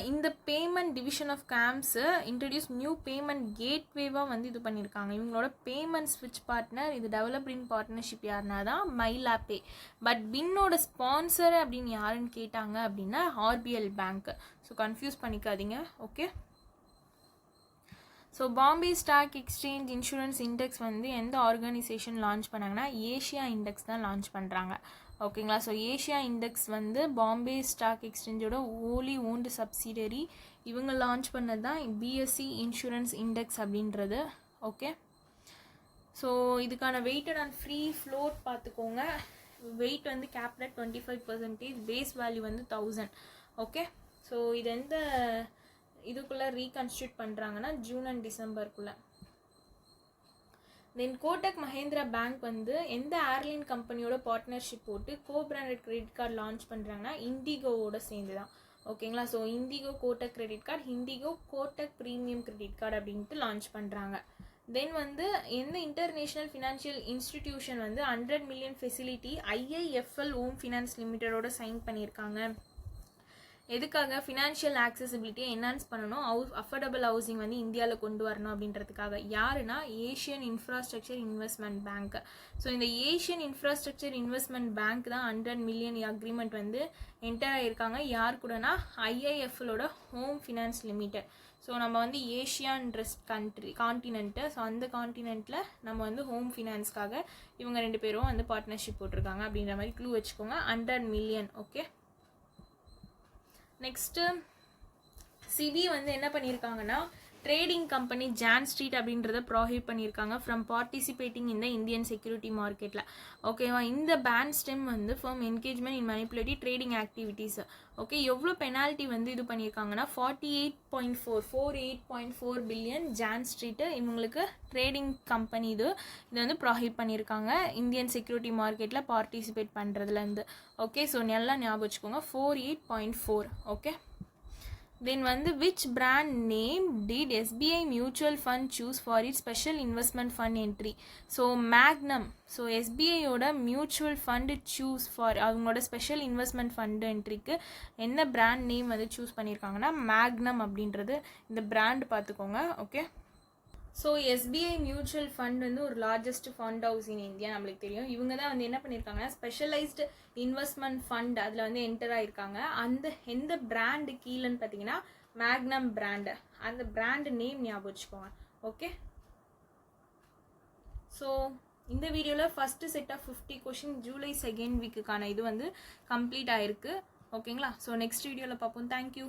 A: இந்த payment division of CAMS introduce new payment கேட்வேவாக வந்து இது பண்ணியிருக்காங்க. இவங்களோட பேமெண்ட் ஸ்விட்ச் பார்ட்னர் இது டெவலப்டிங் பார்ட்னர்ஷிப் யாருன்னா தான் மை லேப்பே. பட் பின்னோட ஸ்பான்சர் அப்படின்னு யாருன்னு கேட்டாங்க அப்படின்னா ஆர்பிஎல் பேங்க். ஸோ கன்ஃபியூஸ் பண்ணிக்காதீங்க. Okay, so Bombay stock exchange insurance index வந்து எந்த ஆர்கனைசேஷன் லான்ச் பண்ணாங்கன்னா ஏஷியா இண்டெக்ஸ் தான் லான்ச் பண்ணுறாங்க. ஓகேங்களா, ஸோ ஏஷியா இண்டெக்ஸ் வந்து பாம்பே ஸ்டாக் எக்ஸ்சேஞ்சோட ஓலி ஓன்டு சப்சிடரி. இவங்க லான்ச் பண்ணது தான் பிஎஸ்சி இன்சூரன்ஸ் இண்டெக்ஸ் அப்படின்றது. ஓகே, ஸோ இதுக்கான வெயிட்டட் அண்ட் ஃப்ரீ ஃப்ளோட் பார்த்துக்கோங்க. வெயிட் வந்து கேப்ட் 25%, பேஸ் வேல்யூ வந்து 1000. ஓகே, ஸோ இது எந்த இதுக்குள்ளே ரீகன்ஸ்டியூட் பண்ணுறாங்கன்னா ஜூன் அண்ட் டிசம்பருக்குள்ளே. தென் கோட்டக் மஹேந்திரா பேங்க் வந்து எந்த ஏர்லைன் கம்பெனியோட பார்ட்னர்ஷிப் போட்டு கோ-பிராண்டட் கிரெடிட் கார்டு லான்ச் பண்ணுறாங்கன்னா இண்டிகோவோட சேர்ந்து தான். ஓகேங்களா, so indigo Kotak credit card, indigo Kotak premium credit card அப்படின்ட்டு லான்ச் பண்ணுறாங்க. தென் வந்து எந்த இன்டர்நேஷ்னல் ஃபினான்ஷியல் இன்ஸ்டிடியூஷன் வந்து 100 million facility IIFL home finance லிமிட்டடோட சைன் பண்ணியிருக்காங்க. எதுக்காக ஃபினான்ஷியல் ஆக்சசிபிலிட்டியை என்ஹான்ஸ் பண்ணணும், அஃபோர்டபுள் ஹவுசிங் வந்து இந்தியாவில் கொண்டு வரணும் அப்படின்றதுக்காக. யாருன்னா Asian infrastructure investment bank. So இந்த ஏஷியன் இன்ஃப்ராஸ்ட்ரக்சர் இன்வெஸ்ட்மெண்ட் பேங்க் தான் 100 மில்லியன் அக்ரிமெண்ட் வந்து என்டர் ஆகியிருக்காங்க. யார் கூடனா ஐஐஎஃப்எலோட ஹோம் ஃபினான்ஸ் லிமிடெட். ஸோ நம்ம வந்து ஏஷியான்ட்ரஸ்ட் கான்டினென்ட்டு, ஸோ அந்த கான்டினென்ட்டில் நம்ம வந்து ஹோம் ஃபினான்ஸ்க்காக இவங்க 2 பேரும் வந்து பார்ட்னர்ஷிப் போட்டிருக்காங்க அப்படின்ற மாதிரி க்ளூ வச்சுக்கோங்க. 100 மில்லியன். ஓகே, நெக்ஸ்ட்டு சிபி வந்து என்ன பண்ணியிருக்காங்கன்னா ட்ரேடிங் கம்பெனி ஜான் ஸ்ட்ரீட் அப்படின்றத ப்ராஹிபிட் பண்ணியிருக்காங்க ஃப்ரம் பார்ட்டிசிபேட்டிங் இந்த இந்தியன் செக்யூரிட்டி மார்க்கெட்டில். ஓகேவா, இந்த பேன் ஸ்டெம் வந்து ஃபார்ம் என்கேஜ்மெண்ட் இன் மனிப்புலேட்டிவ் ட்ரேடிங் ஆக்டிவிட்டீஸ். ஓகே, எவ்வளோ பெனால்ட்டி வந்து இது பண்ணியிருக்காங்கன்னா 48.4 பில்லியன் ஜான் ஸ்ட்ரீட்டு இவங்களுக்கு ட்ரேடிங் கம்பெனி இதை வந்து ப்ராஹிபிட் பண்ணியிருக்காங்க இந்தியன் செக்யூரிட்டி மார்க்கெட்டில் பார்ட்டிசிபேட் பண்ணுறதுலேருந்து. ஓகே, ஸோ நல்லா ஞாபகம் வச்சுக்கோங்க 48.4. ஓகே, then வந்து which brand name did SBI mutual fund choose for its special investment fund entry? So Magnum. So எஸ்பிஐயோட மியூச்சுவல் ஃபண்டு சூஸ் ஃபார் அவங்களோட ஸ்பெஷல் இன்வெஸ்ட்மெண்ட் ஃபண்டு என்ட்ரிக்கு என்ன பிராண்ட் நேம் வந்து சூஸ் பண்ணியிருக்காங்கன்னா மேக்னம் அப்படின்றது இந்த பிராண்ட் பார்த்துக்கோங்க. Okay, so SBI mutual fund வந்து ஒரு largest fund house in India, நம்மளுக்கு தெரியும். இவங்க தான் வந்து என்ன பண்ணியிருக்காங்கன்னா ஸ்பெஷலைஸ்டு இன்வெஸ்ட்மெண்ட் ஃபண்ட் அதில் வந்து என்டர் ஆகியிருக்காங்க. அந்த எந்த பிராண்டு கீழேன்னு பார்த்தீங்கன்னா மேக்னம் பிராண்டு. அந்த பிராண்டு நேம் ஞாபகம் வச்சுக்கோங்க. ஓகே, ஸோ இந்த வீடியோவில் first set of 50 question July 2nd வீக்குக்கான இது வந்து கம்ப்ளீட் ஆகிருக்கு. ஓகேங்களா, ஸோ நெக்ஸ்ட் வீடியோவில் பார்ப்போம். தேங்க்யூ.